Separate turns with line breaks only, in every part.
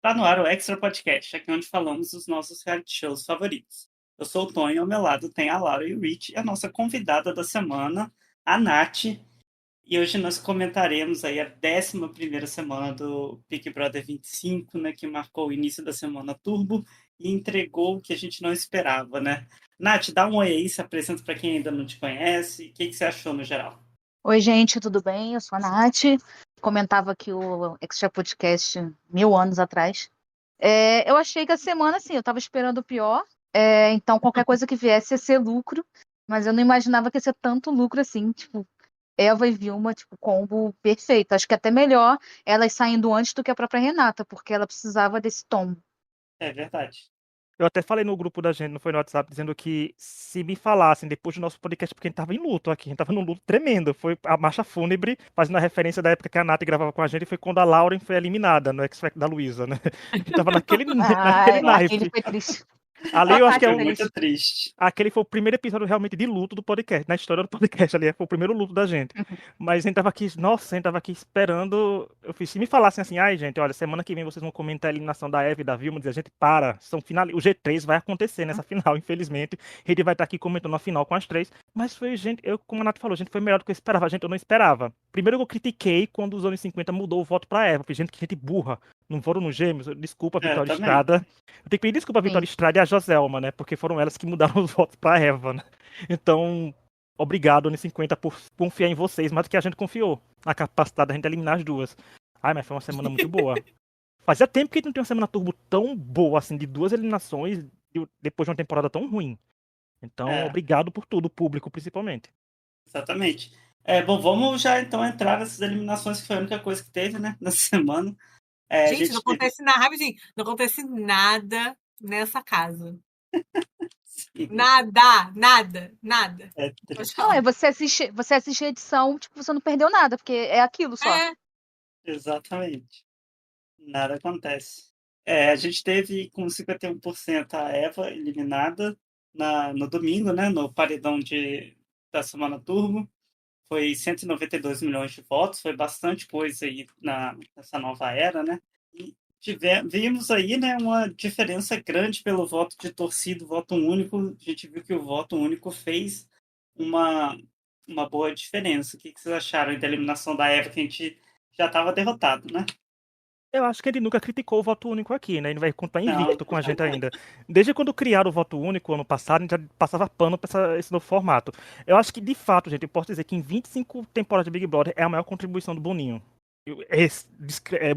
Tá no ar o Extra Podcast, aqui onde falamos dos nossos reality shows favoritos. Eu sou o Tonho e ao meu lado tem a Laura e o Rich e a nossa convidada da semana, a Nath. E hoje nós comentaremos aí a 11ª semana do Big Brother 25, né, que marcou o início da semana Turbo e entregou o que a gente não esperava, né? Nath, dá um oi aí, se apresenta para quem ainda não te conhece. O que você achou no geral?
Oi, gente, tudo bem? Eu sou a Nath. Comentava aqui o Extra Podcast 1000 anos atrás. Eu achei que a semana, assim, eu tava esperando o pior. Então, qualquer coisa que viesse ia ser lucro. Mas eu não imaginava que ia ser tanto lucro assim. Tipo, Eva e Vilma, tipo, combo perfeito. Acho que até melhor elas saindo antes do que a própria Renata, porque ela precisava desse tombo.
É verdade.
Eu até falei no grupo da gente, não foi no WhatsApp, dizendo que se me falassem depois do nosso podcast, porque a gente tava em luto aqui, a gente tava num luto tremendo. Foi a marcha fúnebre, fazendo a referência da época que a Nath gravava com a gente, foi quando a Lauren foi eliminada no X Factor da Luísa, né? A gente tava naquele
Aquele
naipe.
foi triste.
Ali eu acho que
Foi muito triste.
aquele foi o primeiro episódio realmente de luto do podcast, na história do podcast ali, foi o primeiro luto da gente. Mas a gente tava aqui, nossa, a gente tava aqui esperando, se me falassem assim, ai gente, olha, semana que vem vocês vão comentar a eliminação da Eva e da Vilma, dizer, a gente para, são final, o G3 vai acontecer nessa final, infelizmente, a gente vai estar aqui comentando a final com as três, mas foi, gente, como a Nath falou, gente, foi melhor do que eu esperava, gente, eu não esperava. Primeiro eu critiquei quando os anos 50 mudou o voto pra Eva, falei, gente, que gente burra, não foram nos Gêmeos, desculpa, Vitória
também.
Estrada. Eu tenho que pedir desculpa a Vitória Estrada e a Joselma, né? Porque foram elas que mudaram os votos pra Eva, né? Então, obrigado, anos 50, por confiar em vocês, mais do que a gente confiou na capacidade da gente eliminar as duas. Ai, mas foi uma semana muito boa. Fazia tempo que a gente não tem uma semana turbo tão boa, assim, de 2 eliminações, depois de uma temporada tão ruim. Então, obrigado por tudo, público, principalmente.
Exatamente. Bom, vamos já então entrar nessas eliminações, que foi a única coisa que teve, né, nessa semana.
Gente, não acontece nada, rapidinho, não acontece nada nessa casa. Nada.
Não, você assiste a edição, tipo, você não perdeu nada, porque é aquilo só.
Exatamente. Nada acontece. A gente teve com 51% a Eva eliminada no domingo, né, no paredão da semana Turbo. Foi 192 milhões de votos, foi bastante coisa aí nessa nova era, né? E vimos aí, né, uma diferença grande pelo voto de torcida, voto único. A gente viu que o voto único fez uma boa diferença. O que vocês acharam da eliminação da Eva, que a gente já estava derrotado, né?
Eu acho que ele nunca criticou o voto único aqui, né? Ele vai continuar invicto com a gente ainda. Desde quando criaram o voto único ano passado, a gente já passava pano pra esse novo formato. Eu acho que, de fato, gente, eu posso dizer que em 25 temporadas de Big Brother é a maior contribuição do Boninho.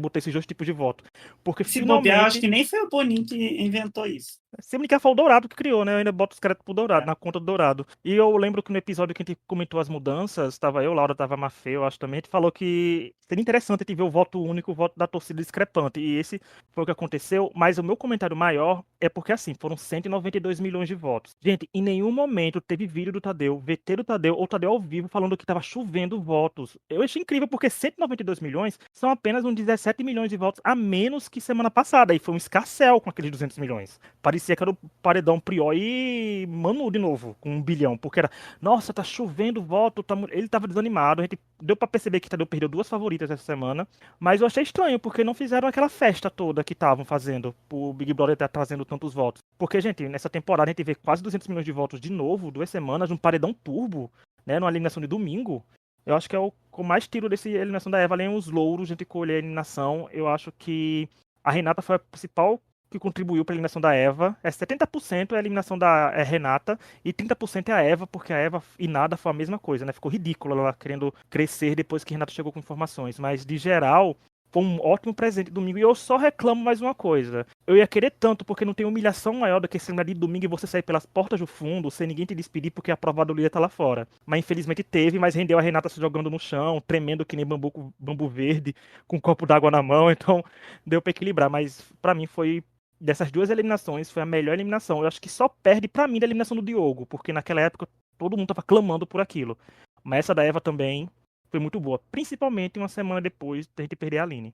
Botei esses dois tipos de voto. Porque
Se
finalmente...
bobear, acho que nem foi o Boninho que inventou isso.
Sempre que foi o Dourado que criou, né? Eu ainda boto os créditos pro Dourado, na conta do Dourado. E eu lembro que no episódio que a gente comentou as mudanças, tava eu, Laura, tava Mafê, eu acho também, a gente falou que seria interessante a gente ver o voto único, o voto da torcida discrepante. E esse foi o que aconteceu, mas o meu comentário maior é porque, assim, foram 192 milhões de votos. Gente, em nenhum momento teve vídeo do Tadeu, VT do Tadeu, ou Tadeu ao vivo falando que tava chovendo votos. Eu achei incrível, porque 192 milhões são apenas uns 17 milhões de votos a menos que semana passada. E foi um escarcéu com aqueles 200 milhões. Parecia que era o paredão Prior e Manu de novo, com 1 bilhão, porque era, nossa, tá chovendo voto, ele tava desanimado, a gente deu pra perceber que Tadeu perdeu 2 favoritas essa semana, mas eu achei estranho, porque não fizeram aquela festa toda que estavam fazendo, pro Big Brother estar trazendo tantos votos. Porque, gente, nessa temporada a gente vê quase 200 milhões de votos de novo, 2 semanas, num paredão turbo, né, numa eliminação de domingo. Eu acho que é o que eu mais tiro dessa eliminação da Eva, além os louros, a gente colher a eliminação, eu acho que a Renata foi a principal que contribuiu para a eliminação da Eva. 70% é a eliminação da Renata e 30% é a Eva, porque a Eva e nada foi a mesma coisa, né? Ficou ridícula ela querendo crescer depois que a Renata chegou com informações. Mas, de geral, foi um ótimo presente domingo. E eu só reclamo mais uma coisa. Eu ia querer tanto, porque não tem humilhação maior do que se lembrar de domingo e você sair pelas portas do fundo sem ninguém te despedir porque a prova do líder tá lá fora. Mas infelizmente teve, mas rendeu a Renata se jogando no chão, tremendo que nem bambu verde, com um copo d'água na mão. Então, deu pra equilibrar. Mas, pra mim, foi... Dessas 2 eliminações, foi a melhor eliminação. Eu acho que só perde pra mim da eliminação do Diogo, porque naquela época todo mundo tava clamando por aquilo. Mas essa da Eva também foi muito boa, principalmente uma semana depois da gente perder a Aline.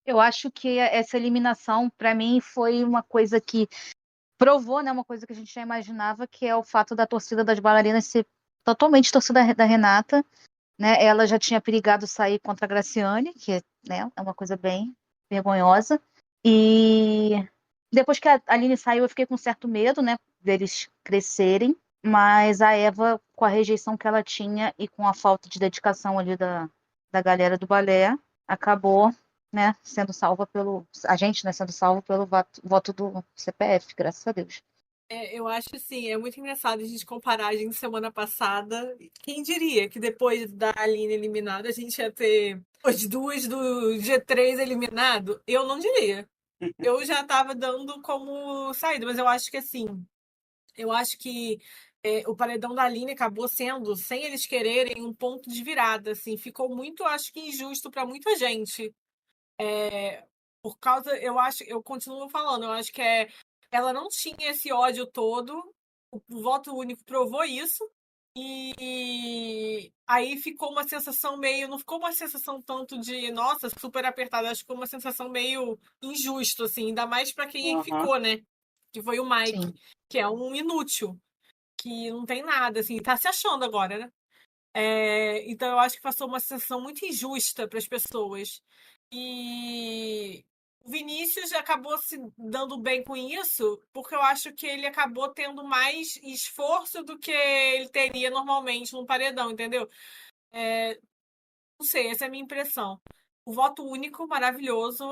Eu acho que essa eliminação, pra mim, foi uma coisa que provou, né, uma coisa que a gente já imaginava, que é o fato da torcida das bailarinas ser totalmente torcida da Renata, né? Ela já tinha perigado sair contra a Graciane, que, né, é uma coisa bem vergonhosa. E depois que a Aline saiu, eu fiquei com certo medo, né, deles crescerem. Mas a Eva, com a rejeição que ela tinha e com a falta de dedicação ali da galera do balé, acabou, né, sendo salva pelo. A gente, né, sendo salvo pelo voto do CPF, graças a Deus.
Eu acho assim, é muito engraçado a gente comparar a gente semana passada. Quem diria que depois da Aline eliminada, a gente ia ter as duas do G3 eliminado? Eu não diria. Eu já tava dando como saída, mas eu acho que assim, eu acho que o paredão da Aline acabou sendo, sem eles quererem, um ponto de virada, assim, ficou muito, acho que injusto para muita gente. Por causa, eu acho, eu continuo falando, eu acho que ela não tinha esse ódio todo, o voto único provou isso. E aí ficou uma sensação meio. Não ficou uma sensação tanto de, nossa, super apertada. Acho que ficou uma sensação meio injusto, assim. Ainda mais pra quem
Aham.
ficou, né? Que foi o Mike,
Sim.
que é um inútil, que não tem nada, assim. Tá se achando agora, né? Então eu acho que passou uma sensação muito injusta para as pessoas. E o Vinícius acabou se dando bem com isso, porque eu acho que ele acabou tendo mais esforço do que ele teria normalmente num paredão, entendeu? Não sei, essa é a minha impressão. O voto único, maravilhoso,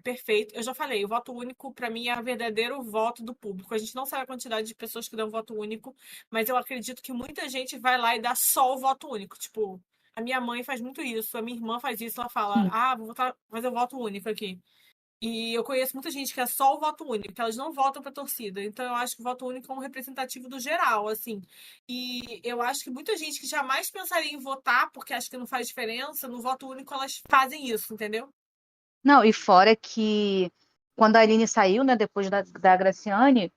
perfeito. Eu já falei, o voto único, para mim, é o verdadeiro voto do público. A gente não sabe a quantidade de pessoas que dão voto único, mas eu acredito que muita gente vai lá e dá só o voto único. Tipo, a minha mãe faz muito isso, a minha irmã faz isso, ela fala,
Sim.
vou votar, fazer o voto único aqui. E eu conheço muita gente que é só o voto único, que elas não votam pra torcida. Então eu acho que o voto único é um representativo do geral, assim. E eu acho que muita gente que jamais pensaria em votar, porque acha que não faz diferença, no voto único elas fazem isso, entendeu?
Não, e fora que quando a Aline saiu, né, depois da Graciane,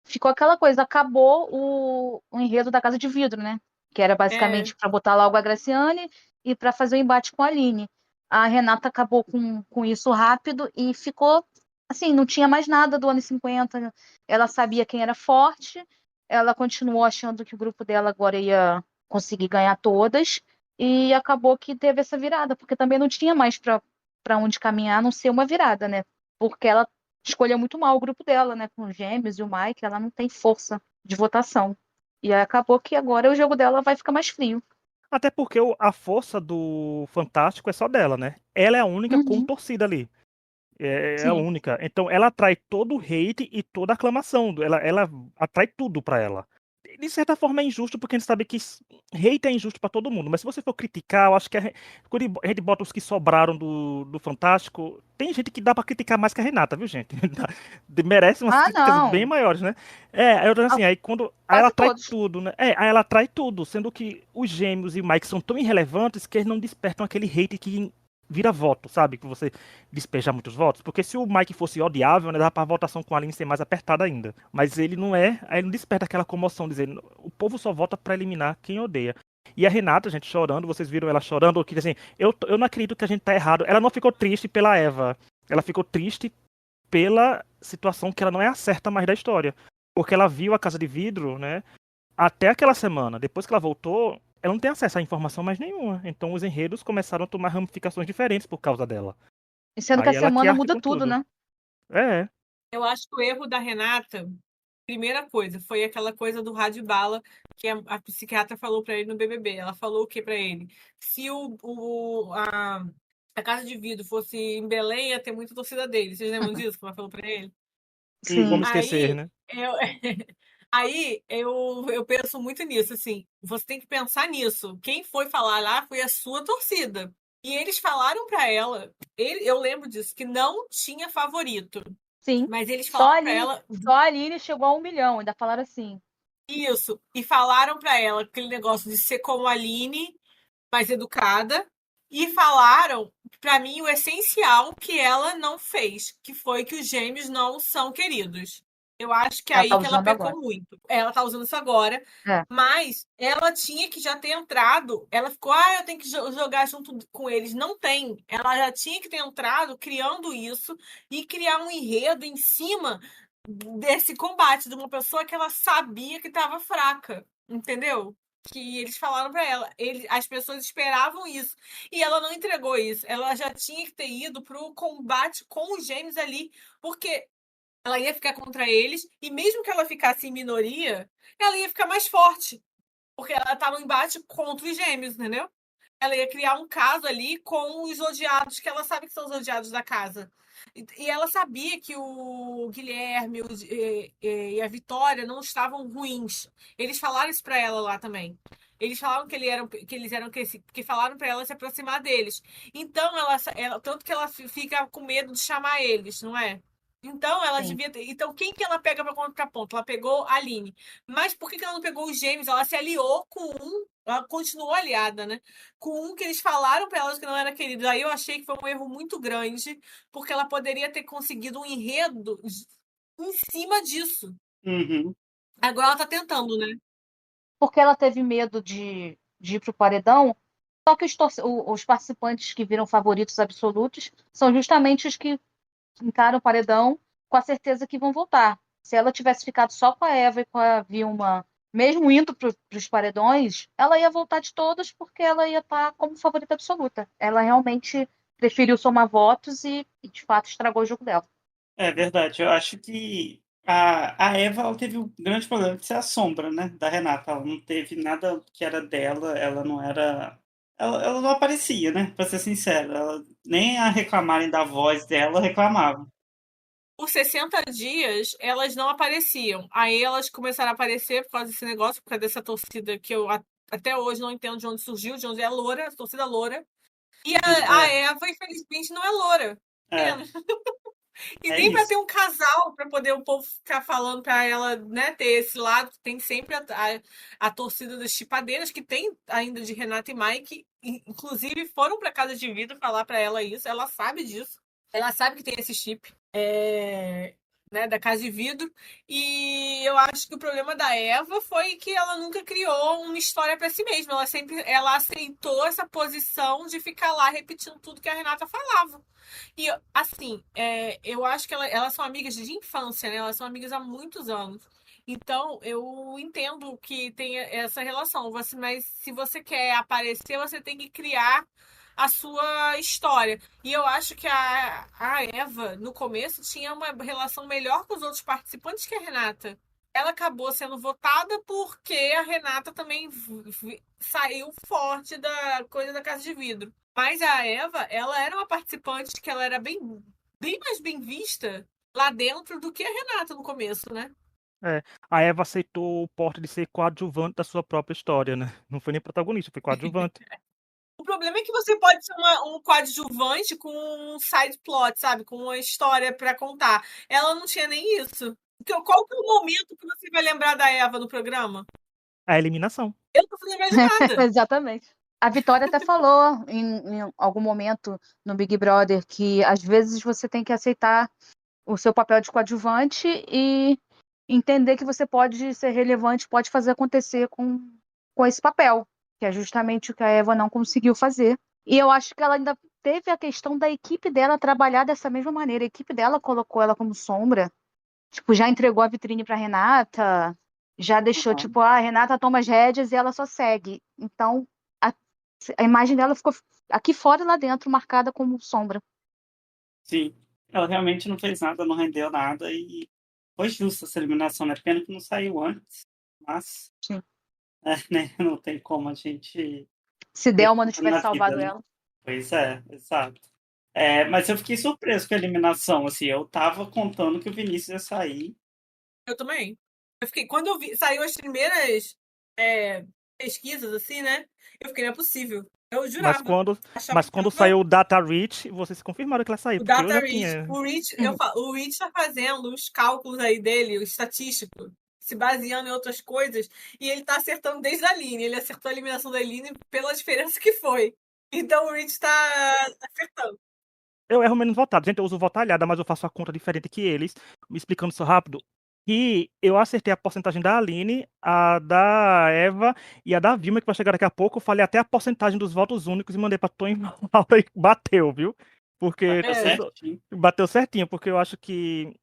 ficou aquela coisa, acabou o enredo da Casa de Vidro, né? Que era
É,
basicamente para botar logo a Graciane e para fazer o embate com a Aline. A Renata acabou com isso rápido e ficou assim, não tinha mais nada do anos 50. Ela sabia quem era forte, ela continuou achando que o grupo dela agora ia conseguir ganhar todas, e acabou que teve essa virada, porque também não tinha mais para onde caminhar, a não ser uma virada, né? Porque ela escolheu muito mal o grupo dela, né? Com os Gêmeos e o Mike, ela não tem força de votação. E aí acabou que agora o jogo dela vai ficar mais frio.
Até porque a força do Fantástico é só dela, né? Ela é a única com
Uhum,
torcida ali. É a
sim.
única. Então ela atrai todo o hate e toda a aclamação. Ela atrai tudo pra ela. De certa forma é injusto, porque a gente sabe que hate é injusto pra todo mundo. Mas se você for criticar, eu acho que quando a gente bota os que sobraram do Fantástico, tem gente que dá pra criticar mais que a Renata, viu, gente? Merece umas
Ah,
críticas bem
não.
maiores, né? Eu tô
Ah,
assim, aí ela
quase
atrai
todos.
tudo, né? Aí ela atrai tudo, sendo que os Gêmeos e o Mike são tão irrelevantes que eles não despertam aquele hate que vira voto, sabe? Que você despejar muitos votos. Porque se o Mike fosse odiável, né, dava pra votação com a Aline ser mais apertada ainda. Mas ele não é, aí ele não desperta aquela comoção, dizendo, o povo só vota pra eliminar quem odeia. E a Renata, gente, chorando, vocês viram ela chorando, que assim, eu não acredito que a gente tá errado. Ela não ficou triste pela Eva, ela ficou triste pela situação que ela não é a certa mais da história. Porque ela viu a Casa de Vidro, né, até aquela semana. Depois que ela voltou, ela não tem acesso a informação mais nenhuma. Então os enredos começaram a tomar ramificações diferentes por causa dela.
E sendo que a
Aí ela que
semana
arque
muda
com
tudo,
tudo.
né?
É.
eu acho que o erro da Renata, primeira coisa, foi aquela coisa do rádio bala que a psiquiatra falou pra ele no BBB. Ela falou o que pra ele? Se a Casa de Vidro fosse em Belém, ia ter muita torcida dele. Vocês lembram disso que ela falou pra ele?
Como
Sim.
esquecer,
Aí
né?
eu, eu penso muito nisso, assim, você tem que pensar nisso. Quem foi falar lá foi a sua torcida. E eles falaram pra ela, eu lembro disso, que não tinha favorito.
Sim.
Mas eles
Só a
falaram pra
Aline,
ela
só a Aline chegou a 1 milhão, ainda falaram assim.
isso. E falaram pra ela aquele negócio de ser como a Aline, mais educada. E falaram, pra mim, o essencial que ela não fez, que foi que os gêmeos não são queridos. Eu acho que é
Ela tá
aí que ela
usando agora.
pecou muito. Ela tá usando isso agora,
É.
mas ela tinha que já ter entrado. Ela ficou, eu tenho que jogar junto com eles. Não tem. Ela já tinha que ter entrado criando isso e criar um enredo em cima desse combate de uma pessoa que ela sabia que estava fraca. Entendeu? que eles falaram pra ela. As pessoas esperavam isso. E ela não entregou isso. Ela já tinha que ter ido pro combate com os gêmeos ali, porque ela ia ficar contra eles, e mesmo que ela ficasse em minoria, ela ia ficar mais forte. Porque ela tá no embate contra os gêmeos, entendeu? Ela ia criar um caso ali com os odiados, que ela sabe que são os odiados da casa. E ela sabia que o Guilherme e a Vitória não estavam ruins. Eles falaram isso pra ela lá também. Eles falaram que eles eram que falaram pra ela se aproximar deles. Então tanto que ela fica com medo de chamar eles, não é? Então ela
Sim.
devia ter. Então quem que ela pega pra contraponto? Ela pegou a Aline. Mas por que ela não pegou os gêmeos? Ela se aliou com um. Ela continuou aliada, né? Com um que eles falaram pra elas que não era querido. Aí eu achei que foi um erro muito grande, porque ela poderia ter conseguido um enredo em cima disso.
Uhum.
Agora ela tá tentando, né?
Porque ela teve medo de ir pro paredão. Só que os participantes que viram favoritos absolutos são justamente os que encaram o paredão com a certeza que vão voltar. Se ela tivesse ficado só com a Eva e com a Vilma, mesmo indo para os paredões, ela ia voltar de todas porque ela ia estar como favorita absoluta. Ela realmente preferiu somar votos e de fato estragou o jogo dela.
É verdade. Eu acho que a Eva ela teve um grande problema de ser a sombra, né, da Renata. Ela não teve nada que era dela, ela não era. Ela não aparecia, né? Pra ser sincero. Nem a reclamarem da voz dela reclamava.
Por 60 dias, elas não apareciam. Aí elas começaram a aparecer por causa desse negócio, por causa dessa torcida que eu até hoje não entendo de onde surgiu, de onde é loura, torcida loura. E a Eva, infelizmente, não é loura.
É,
E
é
nem pra
isso.
ter um casal pra poder o povo ficar falando pra ela, né, ter esse lado. Tem sempre a torcida das chipadeiras, que tem ainda de Renata e Mike, inclusive foram pra Casa de Vidro falar pra ela isso. Ela sabe disso. Ela sabe que tem esse chip, né, da Casa de Vidro. E eu acho que o problema da Eva foi que ela nunca criou uma história pra si mesma. Ela aceitou essa posição de ficar lá repetindo tudo que a Renata falava. E, assim, eu acho que elas são amigas de infância, né? Elas são amigas há muitos anos. Então, eu entendo que tem essa relação. Mas se você quer aparecer, você tem que criar a sua história. E eu acho que a Eva, no começo, tinha uma relação melhor com os outros participantes que a Renata. Ela acabou sendo votada porque a Renata também saiu forte da coisa da Casa de Vidro. Mas a Eva, ela era uma participante que ela era bem mais bem vista lá dentro do que a Renata no começo, né?
A Eva aceitou o porte de ser coadjuvante da sua própria história, né? Não foi nem protagonista, foi coadjuvante.
O problema é que você pode ser um coadjuvante com um side plot, sabe? Com uma história pra contar. Ela não tinha nem isso. Qual que é o momento que você vai lembrar da Eva no programa?
A eliminação.
Eu não consigo lembrar de nada.
Exatamente. A Vitória até falou em algum momento no Big Brother que às vezes você tem que aceitar o seu papel de coadjuvante e entender que você pode ser relevante, pode fazer acontecer com esse papel, que é justamente o que a Eva não conseguiu fazer. E eu acho que ela ainda teve a questão da equipe dela trabalhar dessa mesma maneira. A equipe dela colocou ela como sombra, tipo, já entregou a vitrine para Renata, já deixou, tipo, a Renata toma as rédeas e ela só segue. Então, a imagem dela ficou aqui fora e lá dentro marcada como sombra.
Sim. Ela realmente não fez nada, não rendeu nada e foi justa essa eliminação, né? Pena que não saiu antes, mas
Sim.
né? Não tem como a gente
Se
ter
Delma não
tudo na
tivesse salvado
vida, né?
ela.
Pois é, exato. Mas eu fiquei surpreso com a eliminação, assim, eu tava contando que o Vinícius ia sair.
Eu também. Quando saiu as primeiras pesquisas, assim, né? Eu fiquei, não é possível. Eu
Mas
jurava.
quando,
Achava
mas
que
quando
tava.
saiu o Data Reach, vocês confirmaram que ela saiu,
O
porque eu
Data
já
Rich.
tinha.
O Rich tá fazendo os cálculos aí dele, o estatístico, se baseando em outras coisas, e ele tá acertando desde a Aline. Ele acertou a eliminação da Aline pela diferença que foi. Então o Rich tá acertando.
Eu erro menos votado. Gente, eu uso votalhada, mas eu faço a conta diferente que eles. Me explicando isso rápido. E eu acertei a porcentagem da Aline, a da Eva e a da Vilma, que vai chegar daqui a pouco. Eu falei até a porcentagem dos votos únicos e mandei pra Tom e Laura e bateu, viu? Porque
Bateu certinho.
bateu certinho, porque eu acho que.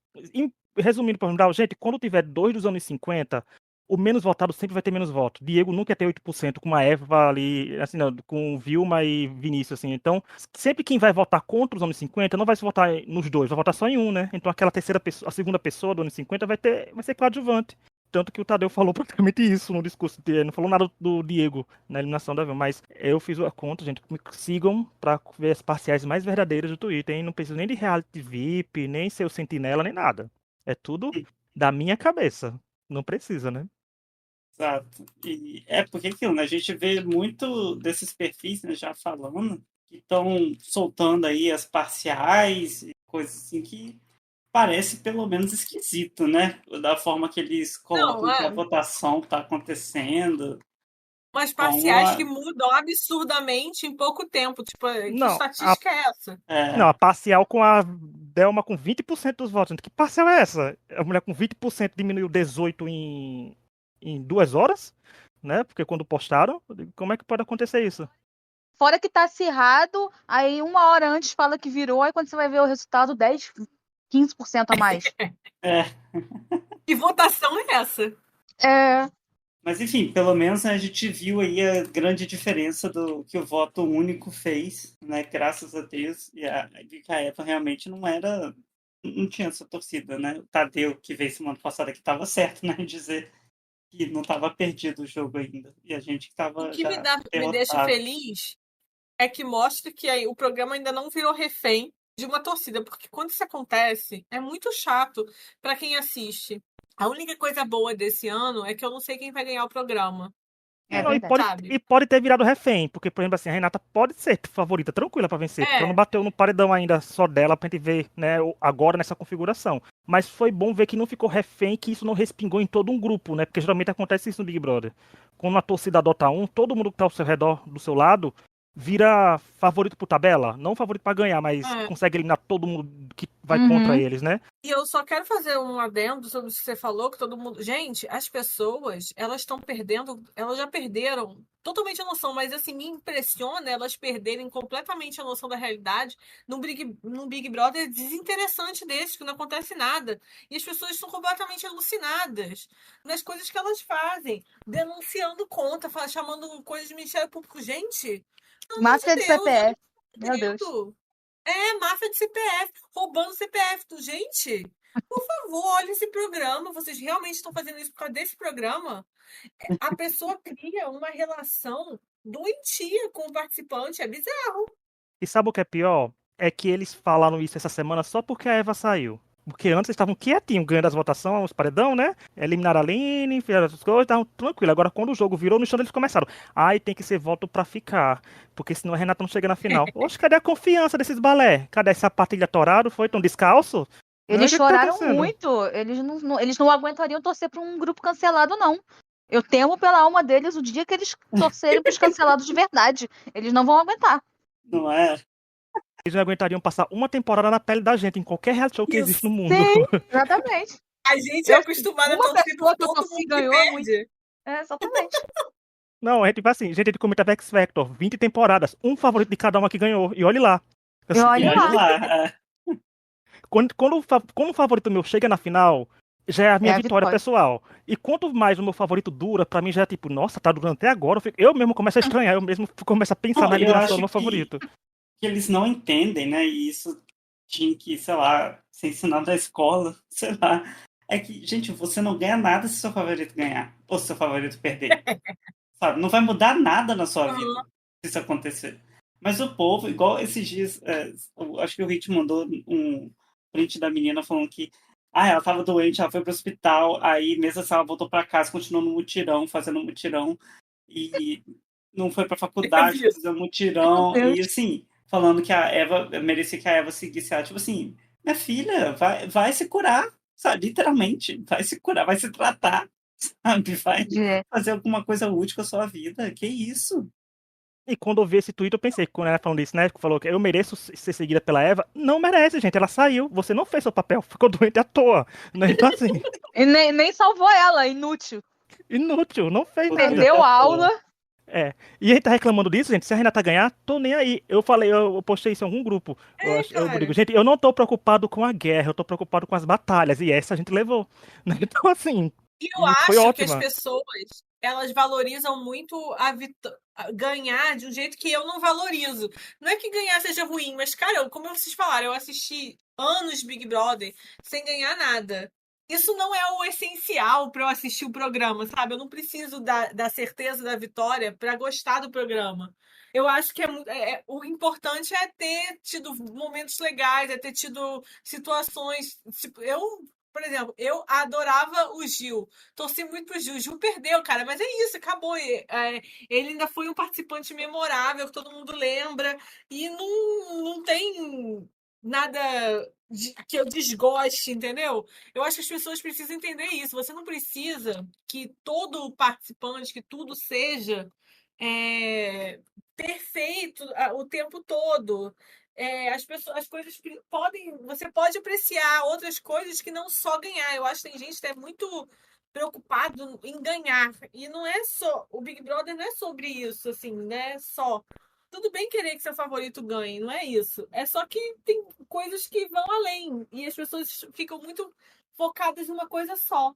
Resumindo, por exemplo, gente, quando tiver 2 dos anos 50, o menos votado sempre vai ter menos voto. Diego nunca ia ter 8% com a Eva ali, assim, não, com Vilma e Vinícius, assim. Então, sempre quem vai votar contra os anos 50 não vai se votar nos dois, vai votar só em um, né? Então aquela terceira pessoa, a segunda pessoa do ano 50 vai ser coadjuvante. Tanto que o Tadeu falou praticamente isso no discurso dele. Não falou nada do Diego na eliminação da Vilma, mas eu fiz a conta, gente. Me sigam pra ver as parciais mais verdadeiras do Twitter, hein? Não preciso nem de reality VIP, nem ser o sentinela, nem nada. É tudo da minha cabeça. Não precisa, né?
Exato. E é porque aquilo, né? A gente vê muito desses perfis, né, já falando, que estão soltando aí as parciais e coisas assim que parece pelo menos esquisito, né? Da forma que eles
Não,
colocam que a votação está acontecendo.
umas
Então,
parciais que mudam absurdamente em pouco tempo. Tipo, que
Não,
estatística é essa?
não, a parcial com a Delma com 20% dos votos. Que parcial é essa? A mulher com 20% diminuiu 18 em 2 horas, né? Porque quando postaram, eu digo, como é que pode acontecer isso?
Fora que tá acirrado, aí 1 hora antes fala que virou, aí quando você vai ver o resultado, 10, 15% a mais.
é,
Que votação é essa?
É,
mas enfim, pelo menos a gente viu aí a grande diferença do que o voto único fez, né? Graças a Deus. E a Eva realmente não tinha essa torcida, né? O Tadeu, que veio semana passada, que estava certo, né? Em dizer que não estava perdido o jogo ainda. E a gente que
O
estava
que
já
me deixa
derrotado.
feliz é que mostra que aí o programa ainda não virou refém de uma torcida, porque quando isso acontece, é muito chato para quem assiste. A única coisa boa desse ano é que eu não sei quem vai ganhar o programa,
é
Não,
verdade.
sabe?
e pode ter virado refém, porque, por exemplo, assim, a Renata pode ser favorita, tranquila pra vencer, porque ela não bateu no paredão ainda só dela pra gente ver, né, agora nessa configuração. Mas foi bom ver que não ficou refém, que isso não respingou em todo um grupo, né? Porque geralmente acontece isso no Big Brother. Quando a torcida adota um, todo mundo que tá ao seu redor, do seu lado, vira favorito por tabela. Não favorito pra ganhar, mas
É.
consegue eliminar todo mundo que vai
Uhum.
contra eles, né?
E eu só quero fazer um adendo sobre o que você falou, que todo mundo. Gente, as pessoas, elas estão perdendo, elas já perderam totalmente a noção, mas assim, me impressiona elas perderem completamente a noção da realidade num Big Brother desinteressante desse, que não acontece nada. E as pessoas estão completamente alucinadas nas coisas que elas fazem, denunciando conta, chamando coisas de Ministério Público. Gente, pelo amor
Máfia de
Deus, eu
CPF.
não
Meu Deus.
entendo. É, máfia de CPF, roubando CPF do gente. Por favor, olha esse programa. Vocês realmente estão fazendo isso por causa desse programa? A pessoa cria uma relação doentia com o participante. É bizarro.
E sabe o que é pior? É que eles falaram isso essa semana só porque a Eva saiu. Porque antes eles estavam quietinhos, ganhando as votações, os paredão, né? Eliminaram a Aline, fizeram as coisas, estavam tranquilo. Agora, quando o jogo virou, no instante eles começaram. Ai, tem que ser voto pra ficar. Porque senão a Renata não chega na final. Oxe, cadê a confiança desses balé? Cadê essa patilha torado? Foi tão descalço?
Eles
O que tá
choraram
acontecendo?
muito. Eles não aguentariam torcer para um grupo cancelado, não. Eu temo pela alma deles o dia que eles torcerem para os cancelados de verdade. Eles não vão aguentar.
Não é?
Eles não aguentariam passar uma temporada na pele da gente, em qualquer reality show que
Isso.
existe no mundo.
Sim, exatamente.
A gente é acostumada a
Uma
torcer
pessoa
por
que eu
todo
torci
mundo que
ganhou é muito.
perde.
É, exatamente.
Não, é tipo assim, gente, ele comentava X Factor, 20 temporadas, um favorito de cada uma que ganhou. E olhe lá.
E olha
E olha
lá.
lá. É.
Quando o favorito meu chega na final, já é a minha
É a
vitória
vitória.
pessoal. E quanto mais o meu favorito dura, pra mim já é tipo, nossa, tá durando até agora. Eu mesmo começo a estranhar, eu mesmo começo a pensar
Não,
na
eu
eliminação do
acho
meu
que
favorito.
eles não entendem, né? E isso tinha que, sei lá, ser ensinado na escola, sei lá. É que, gente, você não ganha nada se seu favorito ganhar, ou se seu favorito perder. Sabe? Não vai mudar nada na sua vida se isso acontecer. Mas o povo, igual esses dias, eu acho que o Hit mandou um print da menina falando que ela tava doente, ela foi pro hospital, aí mesmo assim ela voltou pra casa, continuou no mutirão, fazendo mutirão, e não foi pra faculdade fazer
Meu
mutirão,
Deus.
e assim, falando que a Eva, merecia que a Eva seguisse ela, tipo assim, minha filha, vai se curar, sabe? Literalmente, vai se curar, vai se tratar, sabe? Vai
É.
fazer alguma coisa útil com a sua vida, que isso?
E quando eu vi esse tweet, eu pensei, quando ela falando isso, né? Falou que eu mereço ser seguida pela Eva. Não merece, gente. Ela saiu. Você não fez seu papel. Ficou doente à toa. Né? Então, assim,
E nem salvou ela, inútil.
inútil. Não fez nada.
Perdeu a aula.
É. E a gente tá reclamando disso, gente. Se a Renata ganhar, tô nem aí. Eu falei, eu postei isso em algum grupo. Eu
cara.
digo, gente, eu não tô preocupado com a guerra, eu tô preocupado com as batalhas. E essa a gente levou. Né? Então, assim,
E eu
E foi
acho que as
ótima.
pessoas, elas valorizam muito ganhar de um jeito que eu não valorizo. Não é que ganhar seja ruim, mas, cara, como vocês falaram, eu assisti anos Big Brother sem ganhar nada. Isso não é o essencial para eu assistir o programa, sabe? Eu não preciso da certeza da vitória para gostar do programa. Eu acho que o importante é ter tido momentos legais, é ter tido situações. Tipo, por exemplo, eu adorava o Gil. Torci muito pro Gil. O Gil perdeu, cara, mas é isso, acabou. Ele ainda foi um participante memorável, que todo mundo lembra. E não tem nada que eu desgoste, entendeu? Eu acho que as pessoas precisam entender isso. Você não precisa que todo participante, que tudo seja perfeito o tempo todo. As coisas podem. Você pode apreciar outras coisas que não só ganhar. Eu acho que tem gente que é muito preocupado em ganhar. E não é só. O Big Brother não é sobre isso, assim, né? Só. Tudo bem querer que seu favorito ganhe, não é isso. É só que tem coisas que vão além. E as pessoas ficam muito focadas em uma coisa só.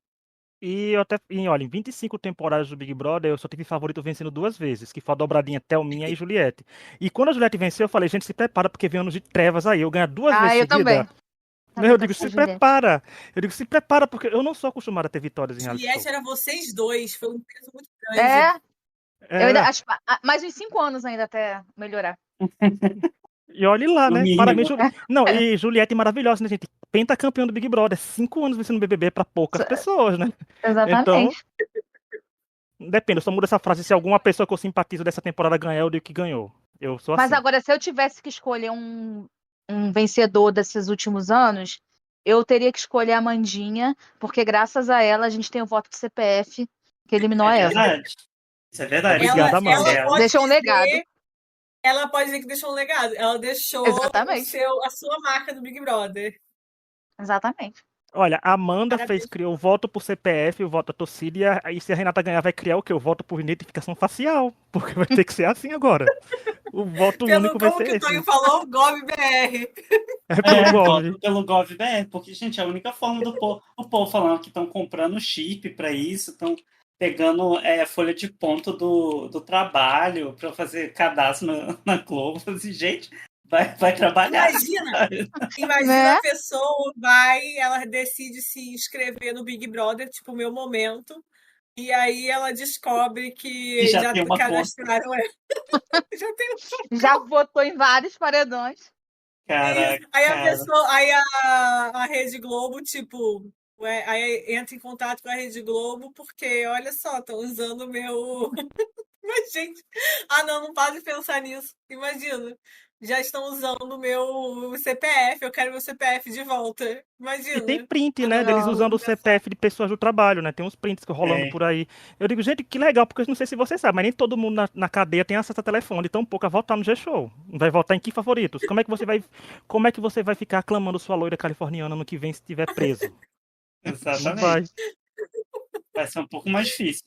Olha, em 25 temporadas do Big Brother, eu só tive favorito vencendo 2 vezes, que foi a dobradinha Thelminha e Juliette. E quando a Juliette venceu, eu falei, gente, se prepara, porque vem anos de trevas aí. Eu ganhar 2 vezes
Ah, eu
seguida.
também. Também
Eu
tô
digo,
com a
se
Juliette.
prepara. Eu digo, se prepara, porque eu não sou acostumado a ter vitórias em reality
Juliette
show.
era vocês dois. Foi um peso muito grande.
É, eu ainda
Era.
acho mais uns 5 anos ainda até melhorar.
E olhe lá,
No
né? Parabéns,
mínimo.
Não, e Juliette maravilhosa, né, gente? Pentacampeã do Big Brother. 5 anos vencendo o BBB pra poucas pessoas, né? Então,
Exatamente.
depende. Eu só mudo essa frase se alguma pessoa que eu simpatizo dessa temporada ganhar, eu digo que ganhou. Eu sou
Mas
assim.
agora, se eu tivesse que escolher um vencedor desses últimos anos, eu teria que escolher a Mandinha, porque graças a ela a gente tem o voto do CPF que eliminou
É
a Eva.
verdade. Isso é verdade.
Ela,
Obrigado,
Sim,
Amanda.
ela
é.
pode
Deixou um legado.
dizer, ela pode dizer que deixou um legado. Ela deixou
Exatamente.
a sua marca do Big Brother.
Exatamente.
Olha, a Amanda
Parabéns.
criou o voto por CPF, o voto da torcida, e aí se a Renata ganhar, vai criar o quê? O voto por identificação facial. Porque vai ter que ser assim agora. O voto único vai
Como
ser
que o Tonho
esse.
falou? GovBR.
É pelo Gov.
Voto pelo GovBR, porque, gente, é a única forma do povo. O povo falando que estão comprando chip para isso, estão pegando folha de ponto do trabalho para fazer cadastro na Globo. Assim, gente, vai trabalhar.
Imagina
Né?
a pessoa ela decide se inscrever no Big Brother, tipo, o meu momento, e aí ela descobre
E
que
já
já
tem uma conta.
cadastraram ela. Já tem
Já votou em vários paredões.
Caraca,
isso. Aí a
cara.
pessoa, aí a Rede Globo, tipo, aí entra em contato com a Rede Globo, porque olha só, estão usando o meu. Mas, gente, não pode pensar nisso. Imagina. Já estão usando o meu CPF, eu quero meu CPF de volta.
E tem
Imagina.
print, né,
Não,
deles
não
Não.
usando
vou
o
pensar.
CPF de pessoas do trabalho, né? Tem uns prints rolando
É,
por aí. Eu digo, gente, que legal, porque eu não sei se você sabe, mas nem todo mundo na cadeia tem acesso a telefone, tão pouco a votar no G-Show. Vai votar em que favoritos? Como é que você vai ficar aclamando sua loira californiana no que vem se estiver preso? Não vai.
exatamente. Vai ser um pouco mais difícil.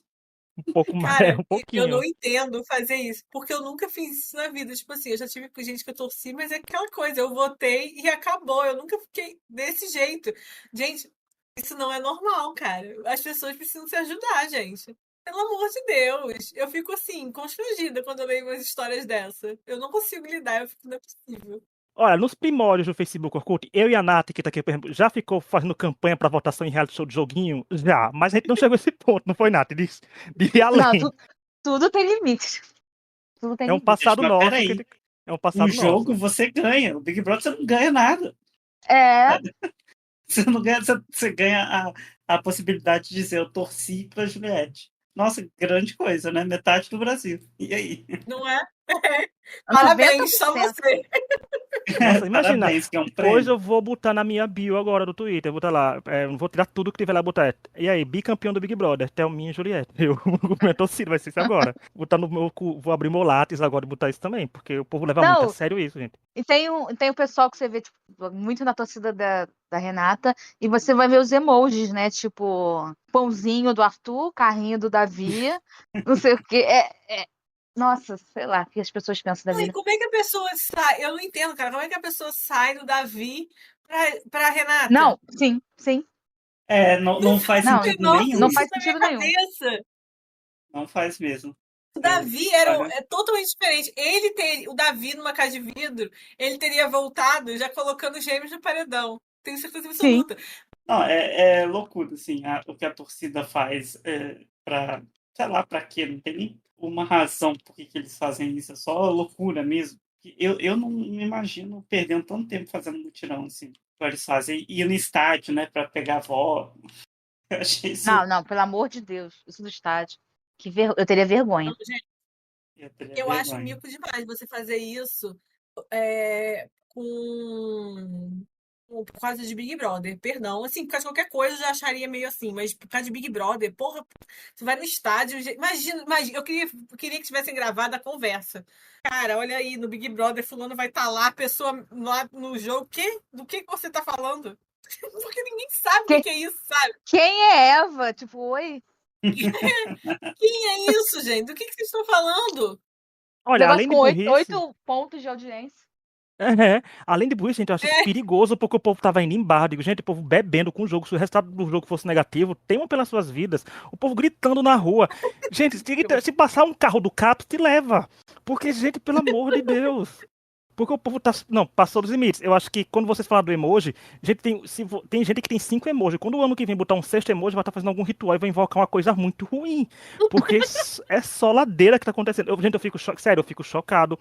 Um pouco mais,
Cara,
um
eu não
pouquinho.
entendo fazer isso, porque eu nunca fiz isso na vida. Tipo assim, eu já tive com gente que eu torci, mas é aquela coisa, eu votei e acabou. Eu nunca fiquei desse jeito. Gente, isso não é normal, cara. As pessoas precisam se ajudar, gente. Pelo amor de Deus. Eu fico assim, constrangida quando eu leio umas histórias dessa. Eu não consigo lidar, eu fico, não é possível.
Olha, nos primórdios do Facebook Orkut, eu e a Nath, que tá aqui, por exemplo, já ficou fazendo campanha pra votação em reality show de joguinho? Já, mas a gente não chegou a esse ponto, não foi, Nath? De ir
Não,
além.
tudo tem limite. Tudo tem
É um
limite.
Gente,
passado
mas
nosso
peraí.
é um
O
passado
jogo
nosso.
você ganha. O Big Brother você não ganha nada.
É,
Você não ganha, você ganha a possibilidade de dizer eu torci pra Juliette. Nossa, grande coisa, né? Metade do Brasil. E aí?
Não é?
90%.
Parabéns, só você.
Nossa, imagina.
Parabéns, que é um
Pois
prêmio.
eu vou botar na minha bio agora do Twitter, vou botar lá, vou tirar tudo que tiver lá, botar. E aí, bicampeão do Big Brother, Thelminha e Juliette. Eu, minha torcida vai ser isso agora. Botar no meu, vou abrir meu Lattes agora e botar isso também, porque o povo leva muito a
Não,
sério isso, gente.
e tem o pessoal que você vê tipo, muito na torcida da Renata, e você vai ver os emojis, né? Tipo, pãozinho do Arthur, carrinho do Davi, não sei o quê. Nossa, sei lá, o que as pessoas pensam da
Não, e
vida.
como é que a pessoa sai? Eu não entendo, cara. Como é que a pessoa sai do Davi pra Renata?
Não, sim, sim.
Não faz
Não,
sentido
Nossa,
nenhum.
não
isso
faz
na minha
sentido nenhum.
cabeça.
Não faz mesmo.
O Davi
Olha,
é totalmente diferente. O Davi, numa casa de vidro, ele teria voltado já colocando os gêmeos no paredão. Tenho certeza
Sim.
absoluta.
não, é loucura, assim, o que a torcida faz pra, sei lá, pra quê? Não tem nem uma razão por que eles fazem isso, é só loucura mesmo. Eu não me imagino perdendo tanto tempo fazendo mutirão, assim, que eles fazem, ir no estádio, né, pra pegar voto. Eu achei isso,
Não, pelo amor de Deus. Isso do estádio. Eu teria vergonha.
Gente,
eu teria
eu acho
vergonha.
mico demais você fazer isso por causa de Big Brother. Perdão, assim, por causa de qualquer coisa eu já acharia meio assim, mas por causa de Big Brother, porra, você vai no estádio. Imagina, eu queria que tivessem gravado a conversa. Cara, olha aí, no Big Brother, fulano vai estar lá, a pessoa lá no jogo. Do que você tá falando? Porque ninguém sabe o que é isso, sabe?
Quem é Eva? Tipo, oi?
Quem é isso, gente? Do que vocês estão falando?
Olha,
Negócio
além de
com
burrice,
8 pontos de audiência.
além de burrice, gente, eu acho isso perigoso porque o povo tava indo em bar. Digo, gente, o povo bebendo com o jogo. Se o resultado do jogo fosse negativo, temam pelas suas vidas. O povo gritando na rua. Gente, se passar um carro do CAPS, te leva. Porque, gente, pelo amor de Deus. Porque o povo tá. Não, passou dos limites. Eu acho que quando vocês falaram do emoji, gente, tem gente que tem 5 emojis. Quando o ano que vem botar um sexto emoji, vai estar fazendo algum ritual e vai invocar uma coisa muito ruim. Porque é só ladeira que tá acontecendo. Gente, eu fico sério, eu fico chocado.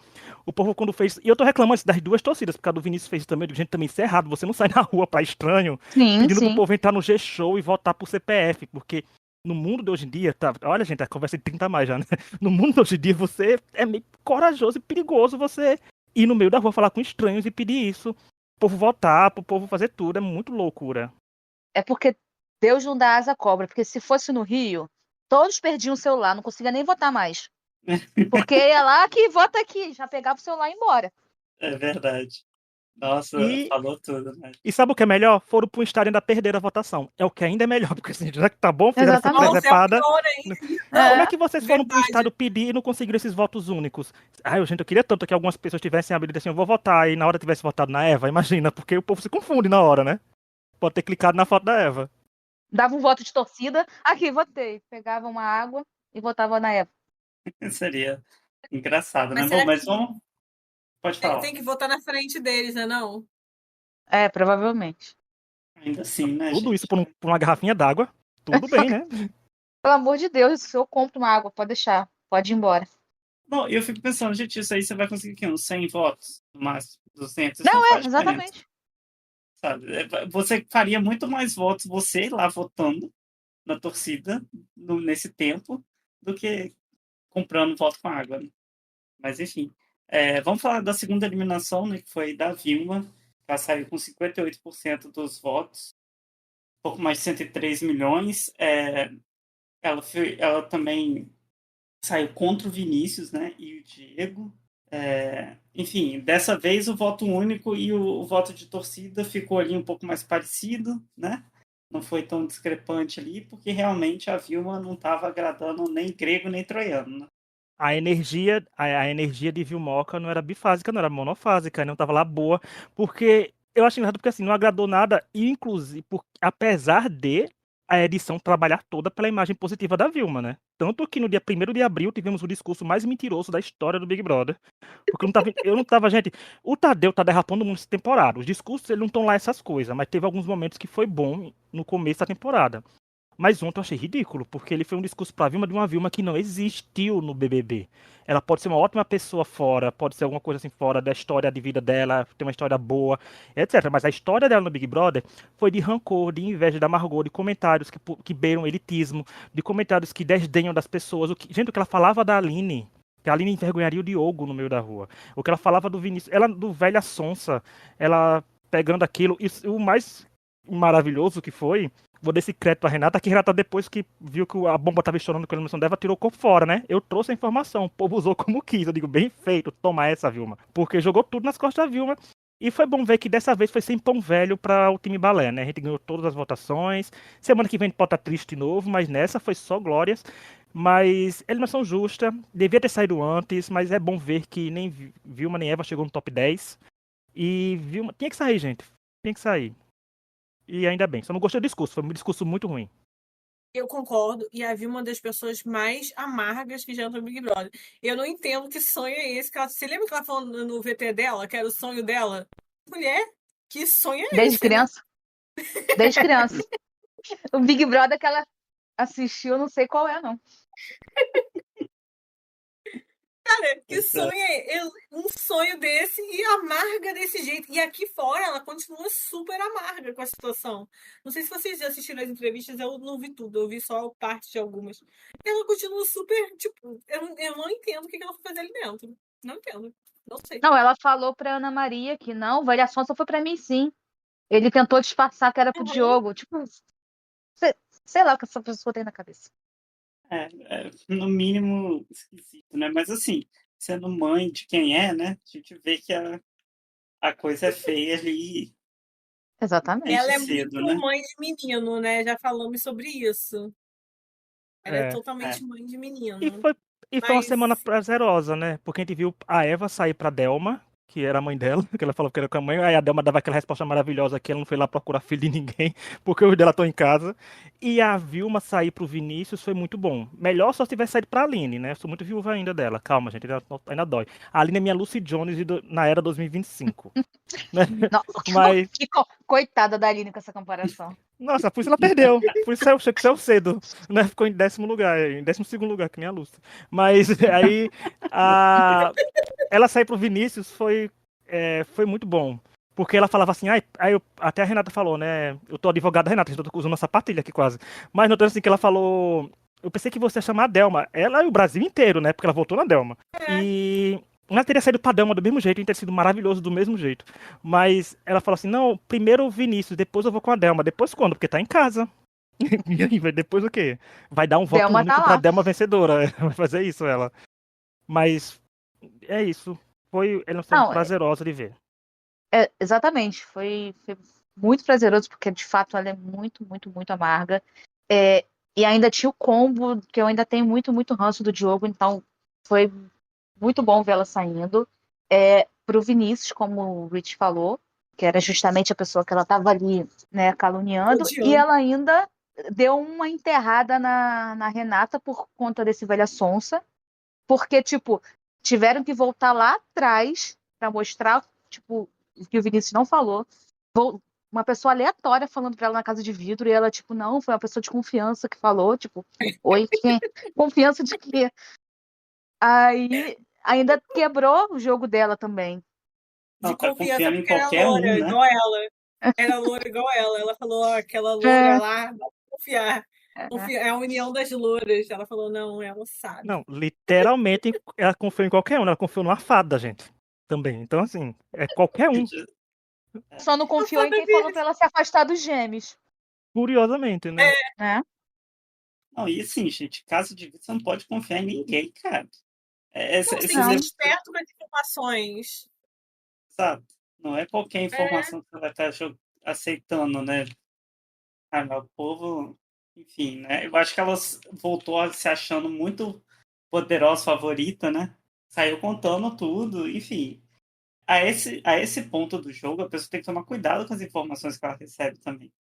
O povo quando fez. E eu tô reclamando das duas torcidas, porque a do Vinícius fez também. Eu digo, gente, também isso é errado. Você não sai na rua pra estranho
Sim,
pedindo pro
sim.
povo entrar no G-Show e votar pro CPF. Porque no mundo de hoje em dia, tá? Olha, gente, a conversa de 30 a mais já, né? No mundo de hoje em dia, você é meio corajoso e perigoso você ir no meio da rua falar com estranhos e pedir isso. O povo votar, pro povo fazer tudo. É muito loucura.
É porque Deus não dá asa à cobra. Porque se fosse no Rio, todos perdiam o celular, não conseguia nem votar mais. Porque ia lá que vota aqui, já pegava o celular e ia embora.
É verdade. Nossa,
E,
falou tudo, né?
e sabe o que é melhor? Foram pro estádio e ainda perderam a votação. É o que ainda é melhor, porque assim, já que tá bom, fizeram essa
Exatamente.
Nossa, é o
presepada.
pior ainda.
Como
Não,
é que vocês foram pro
verdade.
estádio pedir e não conseguiram esses votos únicos? Ai, gente, eu queria tanto que algumas pessoas tivessem habilidade assim, eu vou votar, e na hora tivesse votado na Eva, imagina, porque o povo se confunde na hora, né? Pode ter clicado na foto da Eva.
Dava um voto de torcida. Aqui, votei. Pegava uma água e votava na Eva.
Seria engraçado, né?
Mas
Bom,
será
mas
que
vamos. Pode falar.
tem que votar na frente deles, né, não?
É, provavelmente.
Ainda assim, né,
Tudo isso
gente?
por uma garrafinha d'água. Tudo bem, né?
Pelo amor de Deus, se eu compro uma água, pode deixar. Pode ir embora.
Bom, eu fico pensando, gente, isso aí você vai conseguir aqui, uns 100 votos, no máximo, 200, isso não
Não,
faz diferença,
exatamente.
sabe? Você faria muito mais votos, você lá votando na torcida, nesse tempo, do que comprando voto com água, né? Mas, enfim. Vamos falar da segunda eliminação, né, que foi da Vilma. Ela saiu com 58% dos votos, pouco mais de 103 milhões. Ela também saiu contra o Vinícius, né, e o Diego. Enfim, dessa vez o voto único e o voto de torcida ficou ali um pouco mais parecido, né? Não foi tão discrepante ali, porque realmente a Vilma não estava agradando nem grego nem troiano, né?
A energia de Vilmoca não era bifásica, não era monofásica, não tava lá boa, porque eu acho engraçado porque assim, não agradou nada, e inclusive, apesar de a edição trabalhar toda pela imagem positiva da Vilma, né? Tanto que no dia 1º de abril tivemos o discurso mais mentiroso da história do Big Brother. Porque eu não tava, gente, o Tadeu tá derrapando muito essa temporada. Os discursos, eles não estão lá essas coisas, mas teve alguns momentos que foi bom no começo da temporada. Mas ontem eu achei ridículo, porque ele foi um discurso pra Vilma de uma Vilma que não existiu no BBB. Ela pode ser uma ótima pessoa fora, pode ser alguma coisa assim fora da história de vida dela, ter uma história boa, etc. Mas a história dela no Big Brother foi de rancor, de inveja, de amargor, de comentários que beiram elitismo, de comentários que desdenham das pessoas. Gente, o que ela falava da Aline, que a Aline envergonharia o Diogo no meio da rua. O que ela falava do Vinícius, ela do velha sonsa, ela pegando aquilo, e o mais maravilhoso que foi. Vou dar esse crédito a Renata, que Renata, depois que viu que a bomba estava estourando com a eliminação dela, tirou o corpo fora, né? Eu trouxe a informação, o povo usou como quis. Eu digo, bem feito, toma essa, Vilma. Porque jogou tudo nas costas da Vilma. E foi bom ver que dessa vez foi sem pão velho para o time Balé, né? A gente ganhou todas as votações. Semana que vem pode estar triste de novo, mas nessa foi só glórias. Mas eliminação justa, devia ter saído antes, mas é bom ver que nem Vilma nem Eva chegou no top 10. E Vilma tinha que sair, gente. Tinha que sair. E ainda bem. Só não gostei do discurso. Foi um discurso muito ruim.
Eu concordo, e havia uma das pessoas mais amargas que já entrou no Big Brother. Eu não entendo que sonho é esse. Você lembra que ela falou no VT dela, que era o sonho dela? Mulher, que sonho é
Desde
esse, né?
criança. Desde criança. O Big Brother que ela assistiu, eu não sei qual é, não.
Cara, que
Pois é.
sonho é um sonho desse e amarga desse jeito. E aqui fora ela continua super amarga com a situação. Não sei se vocês já assistiram as entrevistas, eu não vi tudo, eu vi só parte de algumas. E ela continua super, tipo, eu não entendo o que ela foi fazer ali dentro. Não entendo. Não sei.
Não, ela falou pra Ana Maria que não, o Velha Sonsa foi pra mim, sim. Ele tentou disfarçar que era pro
Uhum.
Diogo. Tipo, sei lá o que essa pessoa tem na cabeça.
No mínimo esquisito, né? Mas assim, sendo mãe de quem é, né? A gente vê que a coisa é feia ali
Exatamente.
Ela é
desde cedo,
muito
né?
mãe de menino, né? Já falamos sobre isso. Ela é
É.
totalmente mãe de menino.
E foi uma
Mas
semana prazerosa, né? Porque a gente viu a Eva sair pra Delma, que era a mãe dela, que ela falou que era com a mãe, aí a Delma dava aquela resposta maravilhosa que ela não foi lá procurar filho de ninguém, porque os dela estão em casa. E a Vilma sair pro Vinícius foi muito bom. Melhor só se tivesse saído pra Aline, né? Sou muito viúva ainda dela. Calma, gente, ainda dói. A Aline é minha Lucy Jones na era 2025. Né?
Nossa,
Mas,
coitada da Aline com essa comparação.
nossa, por isso ela perdeu. Por isso saiu cedo. Né? Ficou em 10º lugar, em 12º lugar, que nem a Lúcia. Mas aí ela sair pro Vinícius foi muito bom. Porque ela falava assim, até a Renata falou, né? Eu tô advogada da Renata, eu tô usando uma sapatilha aqui quase. Mas notando assim que ela falou. Eu pensei que você ia chamar a Delma. Ela e o Brasil inteiro, né? Porque ela voltou na Delma. E ela teria saído pra Delma do mesmo jeito, teria sido maravilhoso do mesmo jeito. Mas ela falou assim: não, primeiro o Vinícius, depois eu vou com a Delma. Depois quando? Porque tá em casa. E aí, depois o quê? Vai dar um voto
Delma tá
único pra
lá.
Delma vencedora. Vai fazer isso, ela. Mas é isso. Ela foi
Não,
prazerosa de ver.
exatamente. Foi muito prazeroso, porque de fato ela é muito, muito, muito amarga. E ainda tinha o combo, que eu ainda tenho muito, muito ranço do Diogo, então foi muito bom ver ela saindo. Pro Vinícius, como o Rich falou, que era justamente a pessoa que ela estava ali, né, caluniando,
Odiando.
e ela ainda deu uma enterrada na Renata por conta desse velha sonsa, porque, tipo, tiveram que voltar lá atrás para mostrar, tipo, o que o Vinícius não falou. Uma pessoa aleatória falando pra ela na casa de vidro, e ela, tipo, não, foi uma pessoa de confiança que falou, tipo, oi, quem? Confiança de quê? Aí ainda quebrou o jogo dela também.
De
Não, tá
confiança
confiando em
porque era
qualquer
loura,
um, né?
igual ela. Era loura igual ela. Ela falou, ó, aquela loura lá, dá pra confiar. É a união das louras. Ela falou, não, ela sabe.
Não, literalmente ela confiou em qualquer um. Ela confiou numa fada, gente. Também. Então, assim, é qualquer um.
Só não confiou em quem falou pra ela se afastar dos gêmeos,
Curiosamente, né?
né?
Não, e assim, gente, caso de vida, você não pode confiar em ninguém, cara.
Você tem que
Esses
ser
Não.
esperto com as informações.
Sabe? Não é qualquer informação que você vai estar aceitando, né? Ah, mas o povo, enfim, né? Eu acho que ela voltou se achando muito poderosa, favorita, né? Saiu contando tudo, enfim. A esse ponto do jogo, a pessoa tem que tomar cuidado com as informações que ela recebe também.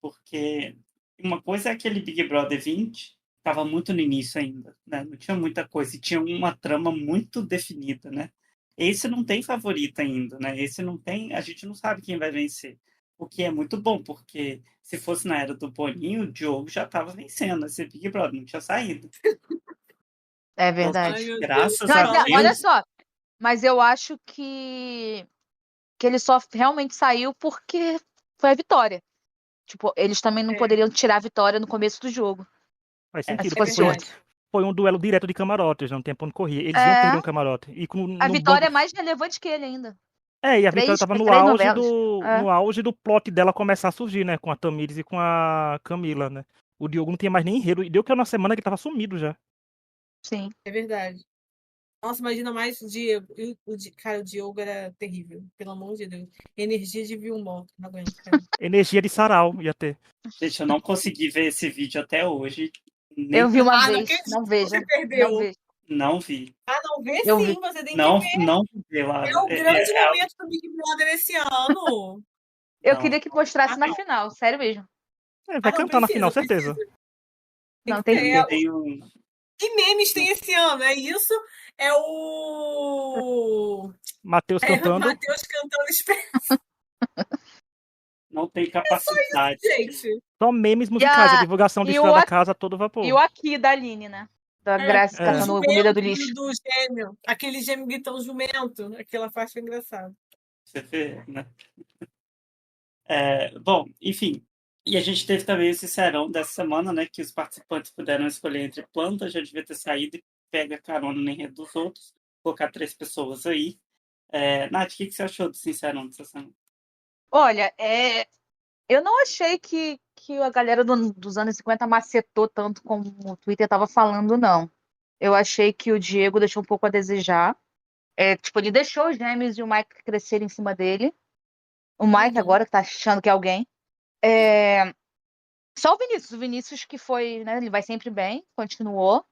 Porque uma coisa é aquele Big Brother 20, estava muito no início ainda, né? Não tinha muita coisa, e tinha uma trama muito definida, né? Esse não tem favorito ainda, né? Esse não tem, a gente não sabe quem vai vencer. O que é muito bom, porque se fosse na era do Boninho, o Diogo já estava vencendo esse Big Brother, não tinha saído.
É
Então,
verdade.
Ai, meu Deus.
graças
Mas,
a
olha
Deus,
só, mas eu acho que ele só realmente saiu porque foi a vitória. Tipo, eles também não poderiam tirar a vitória no começo do jogo.
Faz
É,
sentido,
se
É
porque
fosse
verdade.
foi um duelo direto de camarotes, não tem pra onde correr. Eles iam
É,
perder um camarote. E
a
no
vitória
banco.
é mais relevante que ele ainda.
E a Vitória tava
Três novelas.
no auge do plot dela começar a surgir, né? Com a Tamires e com a Camila, né? O Diogo não tinha mais nem enredo. E deu que era uma semana que ele tava sumido já.
Sim.
É verdade. Nossa, imagina mais o Diego. Cara, o Diogo era terrível. Pelo amor de Deus. Energia de Vilmor. Não aguento, cara.
Energia de sarau ia ter.
gente, eu não consegui ver esse vídeo até hoje, nem
Eu vi uma
Ah, não
vez.
acredito
Não
que
veja.
você perdeu.
Não veja.
não vi.
Ah, não vê
Eu
sim,
vi.
você tem que
Não,
ver.
não vi,
É
Lara.
o grande momento do Big Brother esse ano.
Eu
Não,
queria que mostrasse na final, sério mesmo.
Vai
não,
cantar na final, certeza.
Tem
Não,
que
tem
ter.
que ter.
tem um.
Que memes tem esse ano? É isso? É o
Matheus cantando.
Matheus cantando Espera,
Não tem capacidade.
gente.
Só memes
E,
musicais, a divulgação de
e,
Estrela
o,
da Casa a todo
e
vapor.
o aqui da Aline, né? Da
É,
Graça
o
É.
cantando Comida do
jumento
Lixo.
do gêmeo. Aquele gêmeo gritando jumento. Aquela faixa é engraçada.
Você vê, né? Bom, enfim. E a gente teve também esse serão dessa semana, né? Que os participantes puderam escolher entre plantas, já devia ter saído e pega carona no enredo dos outros. Colocar 3 pessoas aí. Nath, o que você achou do Sincerão dessa semana?
Olha, eu não achei que a galera dos anos 50 macetou tanto como o Twitter tava falando, não. Eu achei que o Diego deixou um pouco a desejar. Tipo, ele deixou os gêmeos e o Mike crescer em cima dele. O Mike
Uhum.
agora que tá achando que é alguém. Só o Vinícius que foi, né? Ele vai sempre bem, continuou.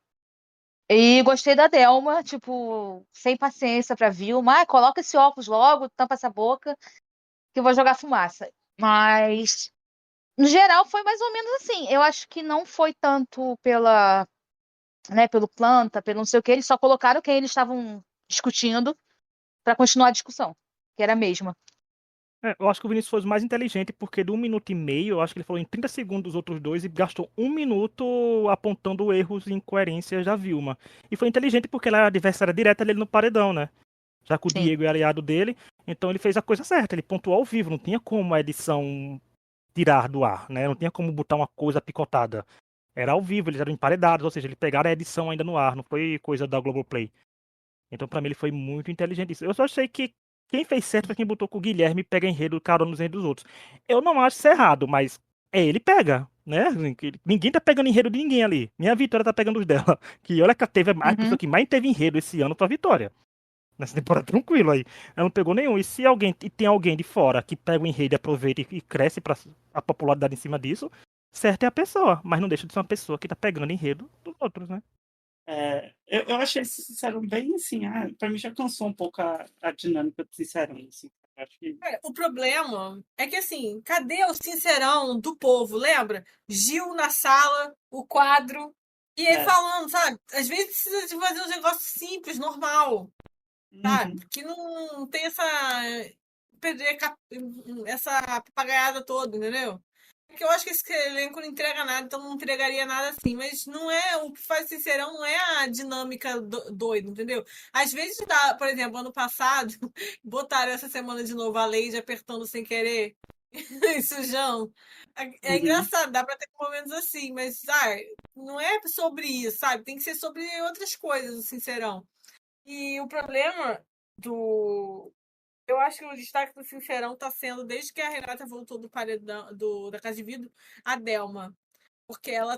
E gostei da Delma, tipo, sem paciência pra Vilma. Coloca esse óculos logo, tampa essa boca, que eu vou jogar fumaça. Mas, no geral, foi mais ou menos assim. Eu acho que não foi tanto pelo planta, pelo não sei o que. Eles só colocaram quem eles estavam discutindo pra continuar a discussão, que era a mesma.
Eu acho que o Vinícius foi o mais inteligente, porque de 1 minuto e meio, eu acho que ele falou em 30 segundos os outros dois e gastou 1 minuto apontando erros e incoerências da Vilma. E foi inteligente porque ela era a adversária direta dele no paredão, né? Já que o
Sim.
Diego é aliado dele, então ele fez a coisa certa, ele pontuou ao vivo, não tinha como a edição tirar do ar, né? Não tinha como botar uma coisa picotada. Era ao vivo, eles eram emparedados, ou seja, eles pegaram a edição ainda no ar, não foi coisa da Globoplay. Então, pra mim, ele foi muito inteligente. Eu só achei que quem fez certo foi quem botou com o Guilherme e pega enredo, carona nos enredos dos outros. Eu não acho isso errado, mas ele pega, né? Ninguém tá pegando enredo de ninguém ali. Nem a Vitória tá pegando os dela. Que olha que teve a pessoa que mais teve enredo esse ano foi a Vitória. Nessa temporada, tranquilo aí. Ela não pegou nenhum. E tem alguém de fora que pega o enredo e aproveita e cresce pra a popularidade em cima disso, certo é a pessoa. Mas não deixa de ser uma pessoa que tá pegando enredo dos outros, né?
Eu achei esse Sincerão bem assim. Pra mim já cansou um pouco a dinâmica do Sincerão. Assim. Acho que.
O problema é que, assim, cadê o sincerão do povo? Lembra? Gil na sala, o quadro, e ele
É,
falando, sabe? Às vezes precisa de fazer um negócio simples, normal, sabe?
uhum,
Que não tem essa papagaiada toda, entendeu? Porque eu acho que esse elenco não entrega nada, então não entregaria nada assim. Mas não é o que faz Sincerão, não é a dinâmica doida, entendeu? Às vezes dá, por exemplo, ano passado, botaram essa semana de novo a Lady apertando sem querer, e sujão. É
uhum.
engraçado, dá pra ter momentos assim, mas não é sobre isso, sabe? Tem que ser sobre outras coisas, o Sincerão. E o problema do. Eu acho que o destaque do Sincerão tá sendo, desde que a Renata voltou do paredão, da Casa de Vidro, a Delma. Porque ela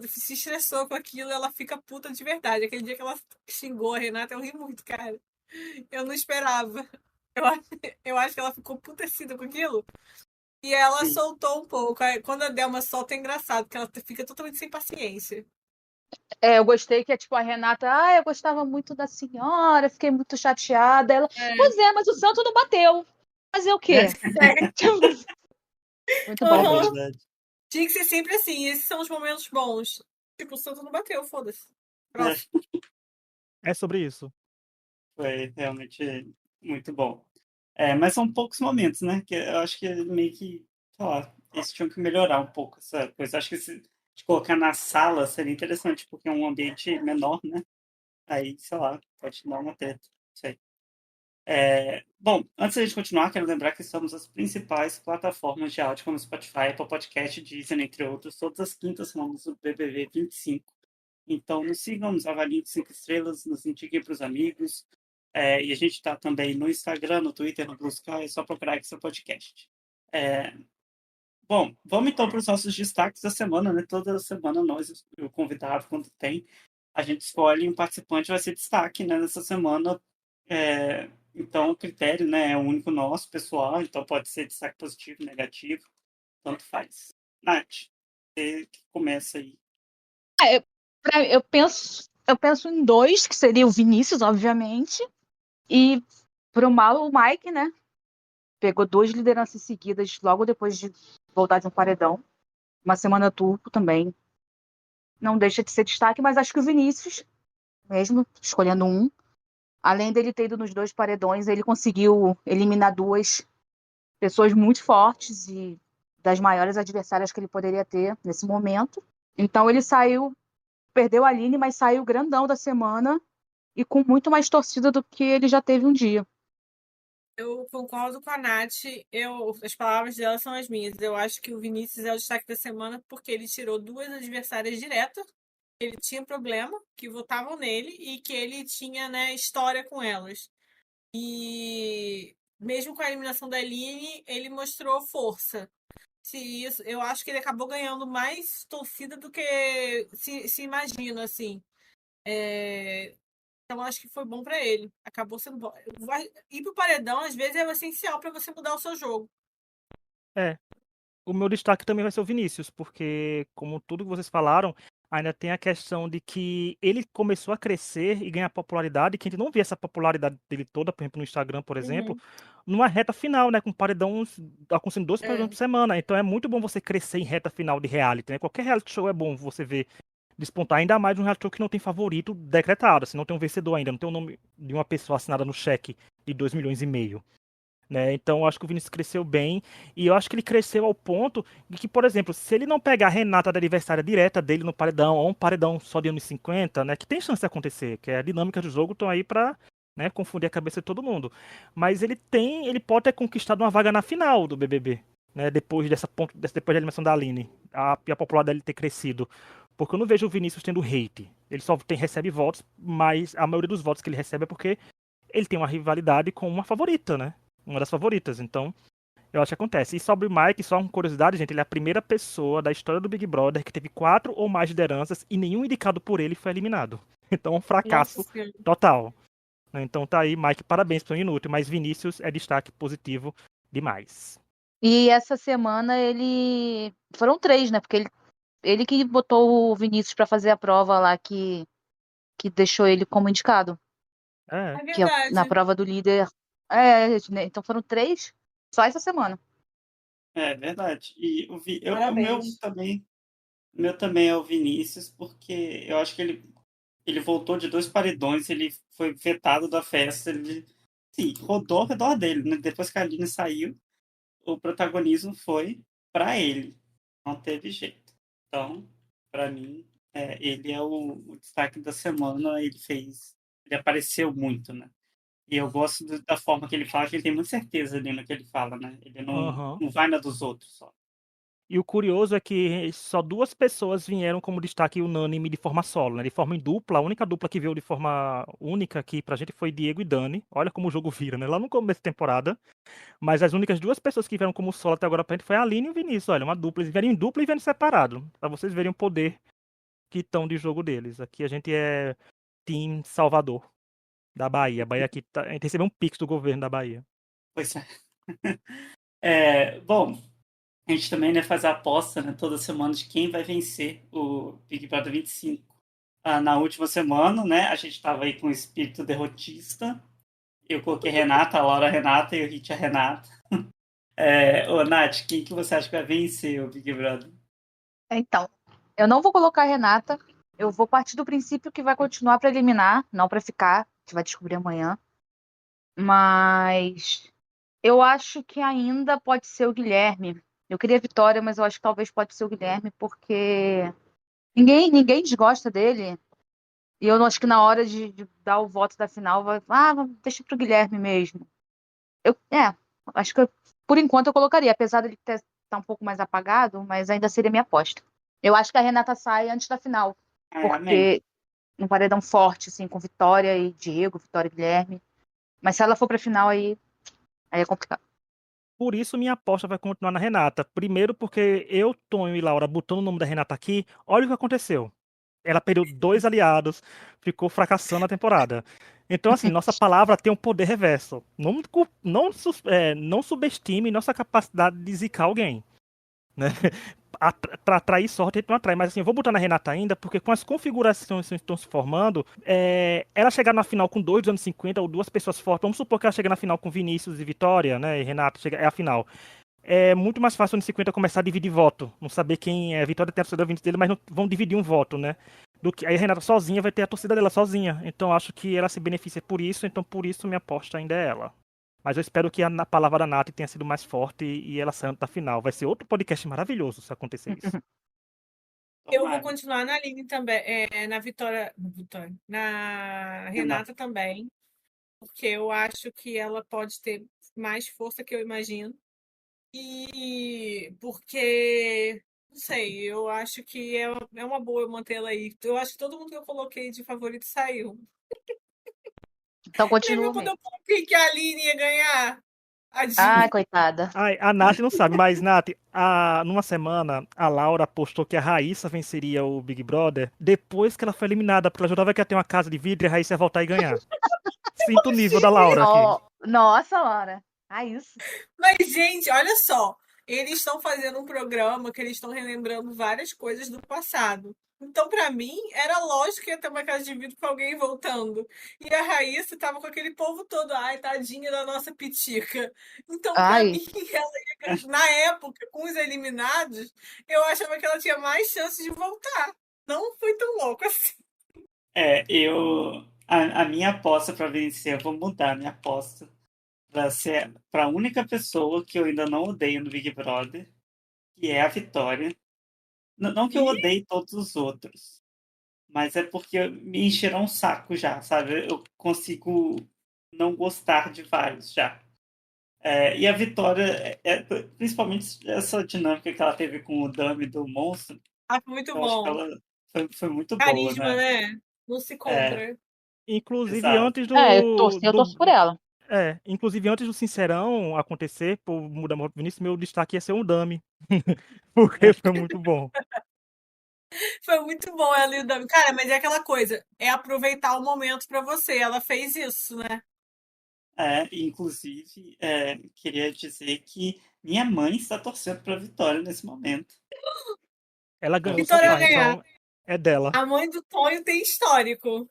se estressou com aquilo, ela fica puta de verdade. Aquele dia que ela xingou a Renata, eu ri muito, cara. Eu não esperava. Eu, acho- eu acho que ela ficou putecida com aquilo. E ela
Sim.
soltou um pouco. Aí, quando a Delma solta, é engraçado, porque ela fica totalmente sem paciência.
Eu gostei que é tipo a Renata, eu gostava muito da senhora, fiquei muito chateada. Ela,
É.
pois é, mas o santo não bateu. Fazer o quê? Muito
É
bom.
Aham.
verdade.
Tinha que ser sempre assim. Esses são os momentos bons. Tipo, o Santo não bateu, foda-se.
É,
Próximo.
É sobre isso.
foi realmente muito bom. Mas são poucos momentos, né? Que eu acho que meio que, sei lá, eles tinham que melhorar um pouco essa coisa. Acho que se de colocar na sala seria interessante, porque é um ambiente menor, né? Aí, sei lá, pode dar uma treta. Não sei. Bom, antes da gente continuar, quero lembrar que estamos nas principais plataformas de áudio, como Spotify, Apple Podcast, Deezer, entre outros. Todas as quintas falamos do BBB 25. Então, nos sigam, nos avaliem de 5 estrelas, nos indiquem para os amigos. E a gente está também no Instagram, no Twitter, no Blue Sky, é só procurar aqui seu podcast. Bom, vamos então para os nossos destaques da semana, né? Toda semana nós, o convidado, quando tem, a gente escolhe um participante, vai ser destaque, né? Nessa semana, então o critério, né, é único nosso, pessoal, então pode ser destaque positivo, negativo, tanto faz. Nath, você que começa aí.
Eu penso em dois, que seria o Vinícius, obviamente, e pro mal o Mike, né? pegou 2 lideranças seguidas logo depois de voltar de um paredão. Uma semana turco também. Não deixa de ser destaque, mas acho que o Vinícius, mesmo escolhendo um, além dele ter ido nos 2 paredões, ele conseguiu eliminar 2 pessoas muito fortes e das maiores adversárias que ele poderia ter nesse momento. Então ele saiu, perdeu a Aline, mas saiu grandão da semana e com muito mais torcida do que ele já teve um dia.
Eu concordo com a Nath. As palavras dela são as minhas. Eu acho que o Vinícius é o destaque da semana porque ele tirou 2 adversárias diretas. Ele tinha problema, que votavam nele e que ele tinha, né, história com elas. E mesmo com a eliminação da Aline, ele mostrou força. Eu acho que ele acabou ganhando mais torcida do que se imagina, assim. Então, acho que foi bom pra ele. Acabou sendo bom. Ir pro paredão, às vezes, é o essencial pra você mudar o seu jogo.
É. O meu destaque também vai ser o Vinícius, porque, como tudo que vocês falaram, ainda tem a questão de que ele começou a crescer e ganhar popularidade, que a gente não vê essa popularidade dele toda, por exemplo, no Instagram, por exemplo, numa reta final, né? Com paredões, acontecendo 2 paredões por semana. Então é muito bom você crescer em reta final de reality, né? Qualquer reality show é bom você ver despontar, ainda mais um reality show que não tem favorito decretado, assim, não tem um vencedor ainda, não tem o nome de uma pessoa assinada no cheque de 2,5 milhões. Né? Então, eu acho que o Vinícius cresceu bem. E eu acho que ele cresceu ao ponto de que, por exemplo, se ele não pegar a Renata da adversária direta dele no paredão, ou um paredão só de 1,50, né? Que tem chance de acontecer, que é a dinâmica do jogo, estão aí pra, né, confundir a cabeça de todo mundo. Mas ele pode ter conquistado uma vaga na final do BBB, né? Depois depois da eliminação da Aline. E a popularidade dele ter crescido. Porque eu não vejo o Vinícius tendo hate. Ele só recebe votos, mas a maioria dos votos que ele recebe é porque ele tem uma rivalidade com uma favorita, né? Uma das favoritas, então eu acho que acontece. E sobre o Mike, só uma curiosidade, gente, ele é a primeira pessoa da história do Big Brother que teve 4 ou mais lideranças e nenhum indicado por ele foi eliminado. Então, um fracasso total. Então tá aí, Mike, parabéns pelo inútil, mas Vinícius é destaque positivo demais.
E essa semana foram 3, né? Porque ele que botou o Vinícius pra fazer a prova lá que deixou ele como indicado.
É.
É
Que
verdade.
na prova do líder. Né, então foram 3 só essa semana.
É verdade. E o meu
Parabéns.
também é o Vinícius, porque eu acho que ele voltou de 2 paredões, ele foi vetado da festa, ele sim, rodou ao redor dele, né? Depois que a Aline saiu, o protagonismo foi para ele. Não teve jeito. Então, para mim, ele é o destaque da semana, ele apareceu muito, né? E eu gosto da forma que ele fala, que ele tem muita certeza ali no que ele fala, né? Ele não vai na dos outros só.
E o curioso é que só 2 pessoas vieram como destaque unânime de forma solo, né? De forma em dupla. A única dupla que veio de forma única aqui pra gente foi Diego e Dani. Olha como o jogo vira, né? Lá no começo da temporada. Mas as únicas 2 pessoas que vieram como solo até agora pra gente foi a Aline e o Vinícius. Olha, uma dupla. Eles vieram em dupla e vieram separado. Pra vocês verem o poder que estão de jogo deles. Aqui a gente é Team Salvador, da Bahia. A Bahia aqui a gente recebeu um pix do governo da Bahia.
Pois bom, a gente também, né, faz a aposta, né, toda semana de quem vai vencer o Big Brother 25. Na última semana, né, a gente estava aí com o espírito derrotista. Eu coloquei a Laura Renata e o Hit a Renata. Ô, Nath, quem que você acha que vai vencer o Big Brother?
Então, eu não vou colocar a Renata. Eu vou partir do princípio que vai continuar para eliminar, não para ficar. A gente vai descobrir amanhã. Mas eu acho que ainda pode ser o Guilherme. Eu queria a Vitória, mas eu acho que talvez pode ser o Guilherme, porque ninguém desgosta dele. E eu acho que na hora de dar o voto da final, deixa pro Guilherme mesmo. Acho que por enquanto eu colocaria, apesar dele estar um pouco mais apagado, mas ainda seria minha aposta. Eu acho que a Renata sai antes da final, porque um paredão forte, assim, com Vitória e Diego, Vitória e Guilherme. Mas se ela for pra final, aí é complicado.
Por isso, minha aposta vai continuar na Renata. Primeiro, porque eu, Tonho e Laura botando o nome da Renata aqui, olha o que aconteceu. Ela perdeu 2 aliados, ficou fracassando a temporada. Então, assim, nossa palavra tem um poder reverso. Não subestime nossa capacidade de zicar alguém. Né? pra atrair sorte, a gente não atrai. Mas assim, eu vou botar na Renata ainda, porque com as configurações que estão se formando, ela chegar na final com 2 dos anos 50 ou duas pessoas fortes, vamos supor que ela chega na final com Vinícius e Vitória, né? E Renata é a final. É muito mais fácil nos 50 começar a dividir voto. Não saber quem é. Vitória tem a torcida dele, mas não vão dividir um voto, né? Do que, aí a Renata sozinha vai ter a torcida dela sozinha. Então acho que ela se beneficia por isso, então por isso minha aposta ainda é ela. Mas eu espero que a palavra da Nath tenha sido mais forte e ela saia da final. Vai ser outro podcast maravilhoso se acontecer isso.
Eu vou
Tomara.
continuar na linha também, na Vitória, na Renata também, porque eu acho que ela pode ter mais força que eu imagino. E porque, não sei, eu acho que é uma boa eu mantê-la aí. Eu acho que todo mundo que eu coloquei de favorito saiu.
Então
Lembra
continua
quando
mesmo.
eu coloquei que a Aline ia ganhar? A
Ai,
Dinha.
coitada.
Ai, a Nath não sabe, mas Nath, numa semana a Laura postou que a Raíssa venceria o Big Brother depois que ela foi eliminada, porque ela jurava que ia ter uma casa de vidro e a Raíssa ia voltar e ganhar. Sinto o nível da Laura aqui.
Ó, nossa, Laura. Ah, isso.
Mas, gente, olha só. Eles estão fazendo um programa que eles estão relembrando várias coisas do passado. Então, pra mim, era lógico que ia ter uma casa de vidro com alguém voltando. E a Raíssa tava com aquele povo todo. Ai, tadinha da nossa pitica. Então, pra
Ai,
mim, ela ia, na época, com os eliminados, eu achava que ela tinha mais chances de voltar. Não foi tão louco assim.
A minha aposta para vencer, eu vou mudar a minha aposta para ser para a única pessoa que eu ainda não odeio no Big Brother, que é a Vitória. Não que eu
E
odeie todos os outros, mas é porque me encheram um saco já, sabe? Eu consigo não gostar de vários já. E a Vitória, principalmente essa dinâmica que ela teve com o Dami do Monstro,
foi muito
eu acho que
bom.
ela foi muito boa,
Carisma,
né?
né? Não se
É,
compra.
Inclusive
exato.
antes
eu torço por ela.
inclusive antes do Sincerão acontecer, por mudar o Vinícius, meu destaque ia ser um Dami. Porque foi muito bom.
Foi muito bom ela e o Dami. Cara, mas é aquela coisa, é aproveitar o momento pra você. Ela fez isso, né?
Inclusive, queria dizer que minha mãe está torcendo para a Vitória nesse momento.
Ela ganhou o
Vitória vai
sofá,
ganhar.
então é dela.
A mãe do Tonho tem histórico.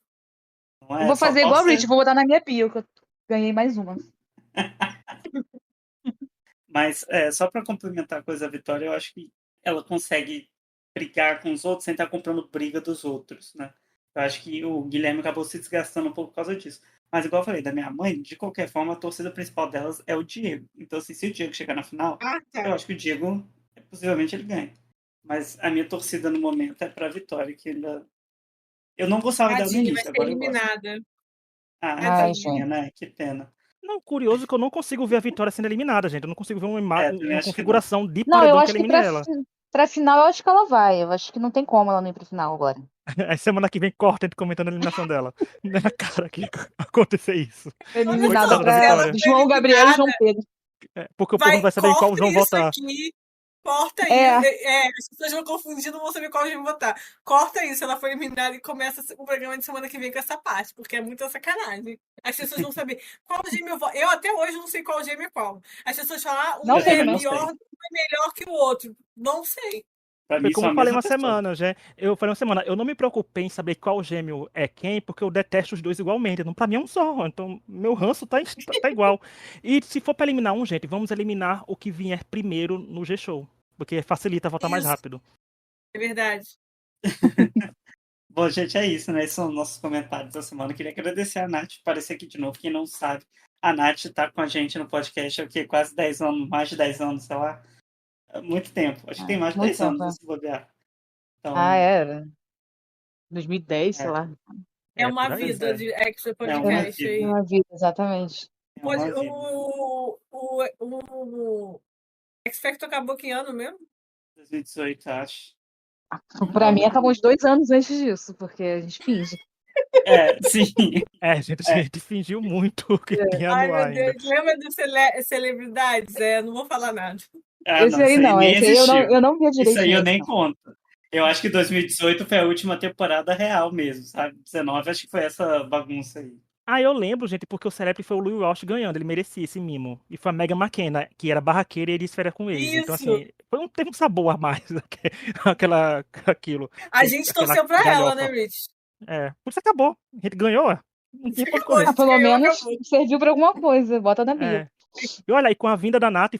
Não
Eu
é
vou
só
fazer igual o
falta.
Rich, vou botar na minha bio, que eu ganhei mais uma.
Mas só para complementar a coisa da Vitória, eu acho que ela consegue brigar com os outros sem estar comprando briga dos outros, né? Eu acho que o Guilherme acabou se desgastando um pouco por causa disso. Mas igual eu falei, da minha mãe, de qualquer forma, a torcida principal delas é o Diego. Então, assim, se o Diego chegar na final,
Ah,
eu
tá.
acho que o Diego, possivelmente, ele ganha. Mas a minha torcida no momento é para a Vitória, que ainda. Eu não gostava dela no
Tadinha, vai
início,
ser
agora eu gosto.
eliminada.
Ah,
Ai,
Tadinha.
tadinha,
gente.
né? Que pena.
Não, curioso que eu não consigo ver a Vitória sendo eliminada, gente. Eu não consigo ver
Também
uma
acho que não.
configuração de
Não, eu
paredão que
acho que
elimine ela.
pra final, eu acho que ela vai. Eu acho que não tem como ela não ir pra final agora.
Aí semana que vem corta a gente comentando a eliminação dela. Na cara que acontecer isso.
Olha
Eliminada
só,
Coitada da
se
pra
ela
Vitória.
for
João Gabriel e
eliminada,
João Pedro.
Porque o povo não vai saber em qual
corta
João
isso
votar.
aqui. Corta
É,
isso. As pessoas vão confundir, não vão saber qual gêmeo votar. Corta isso, ela foi eliminada e começa o programa de semana que vem com essa parte, porque é muita sacanagem. As pessoas vão saber qual gêmeo eu voto. Eu até hoje não sei qual gêmeo é qual. As pessoas falam, um
não
Eu
sei
é
também
também.
não
pior,
sei.
um é melhor que o outro. Não sei.
Pra
Foi
mim
como
são
eu
a
falei
mesma
uma
pessoa.
semana, já. Eu falei uma semana, eu não me preocupei em saber qual gêmeo é quem, porque eu detesto os dois igualmente. Então, pra mim é um só. Então, meu ranço tá igual. E se for pra eliminar um, gente, vamos eliminar o que vier primeiro no G-Show. Porque facilita votar mais
Isso,
rápido.
é verdade.
Bom, gente, é isso, né? Esses são os nossos comentários da semana. Eu queria agradecer a Nath por aparecer aqui de novo. Quem não sabe, a Nath tá com a gente no podcast há o quê? Quase 10 anos, mais de 10 anos, sei lá. Há muito tempo. Acho que tem mais de
Muito
10
tempo,
anos,
é.
se bobear.
Ah,
Então,
era. 2010, sei
é,
lá.
É
É,
uma
por aí.
pois
vida
é.
de extra
É uma
podcast aí.
vida.
Uma vida, exatamente.
É uma vida.
O X Factor acabou que ano mesmo?
2018, acho.
Pra mim,
Então,
acabou uns 2 anos antes disso, porque a gente finge.
sim.
Gente, a
É,
gente fingiu muito que tinha
Ai,
no ar
meu
ainda.
Deus, lembra dos celebridades? Não vou falar nada.
Esse
não,
aí
isso aí
não,
nem
esse aí
existiu.
eu não via
Isso aí
direitinho
eu
esse,
nem
não.
conto. Eu acho que 2018 foi a última temporada real mesmo, sabe? 19 acho que foi essa bagunça aí.
Eu lembro, gente, porque o celebre foi o Louis Walsh ganhando, ele merecia esse mimo. E foi a Meghan McKenna, que era barraqueira e ele fez férias com eles. Então,
Isso!
assim, teve um sabor a mais aquilo.
A gente
Aquela
torceu pra ela, né,
galhofa.
Rich?
Por isso acabou. A gente ganhou, não tinha pra onde correr.
Ah, pelo
ganhou,
menos
acabou.
serviu pra alguma coisa. Bota na bio.
É. E olha aí, com a vinda da Nath,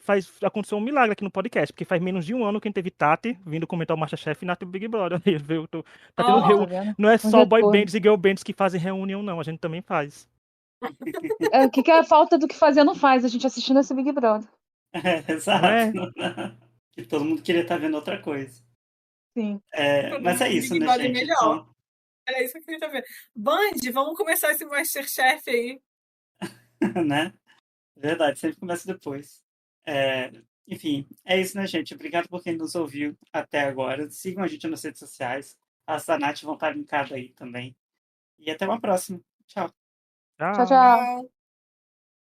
aconteceu um milagre aqui no podcast, porque faz menos de um ano que a gente teve Tati vindo comentar o MasterChef e Nath Big Brother. Aí, viu? Tá tendo
Ó,
Tá vendo?
Não é
Um
só boy
retorno.
bands e girl bands que fazem reunião, não. A gente também faz.
O que é a falta do que fazer não faz, a gente assistindo esse Big Brother.
Não
Exato.
é?
Que todo mundo queria estar vendo outra coisa.
Sim.
Mas é isso,
Big
né,
Brother
gente?
melhor. Era isso que eu queria ver. Band, vamos começar esse Masterchef aí.
Então, né? Verdade, sempre começa depois. Enfim, é isso, né, gente? Obrigado por quem nos ouviu até agora. Sigam a gente nas redes sociais. As da Nath vão estar linkadas aí também. E até uma próxima. Tchau.
Tchau,
Tchau.
tchau.
Tchau.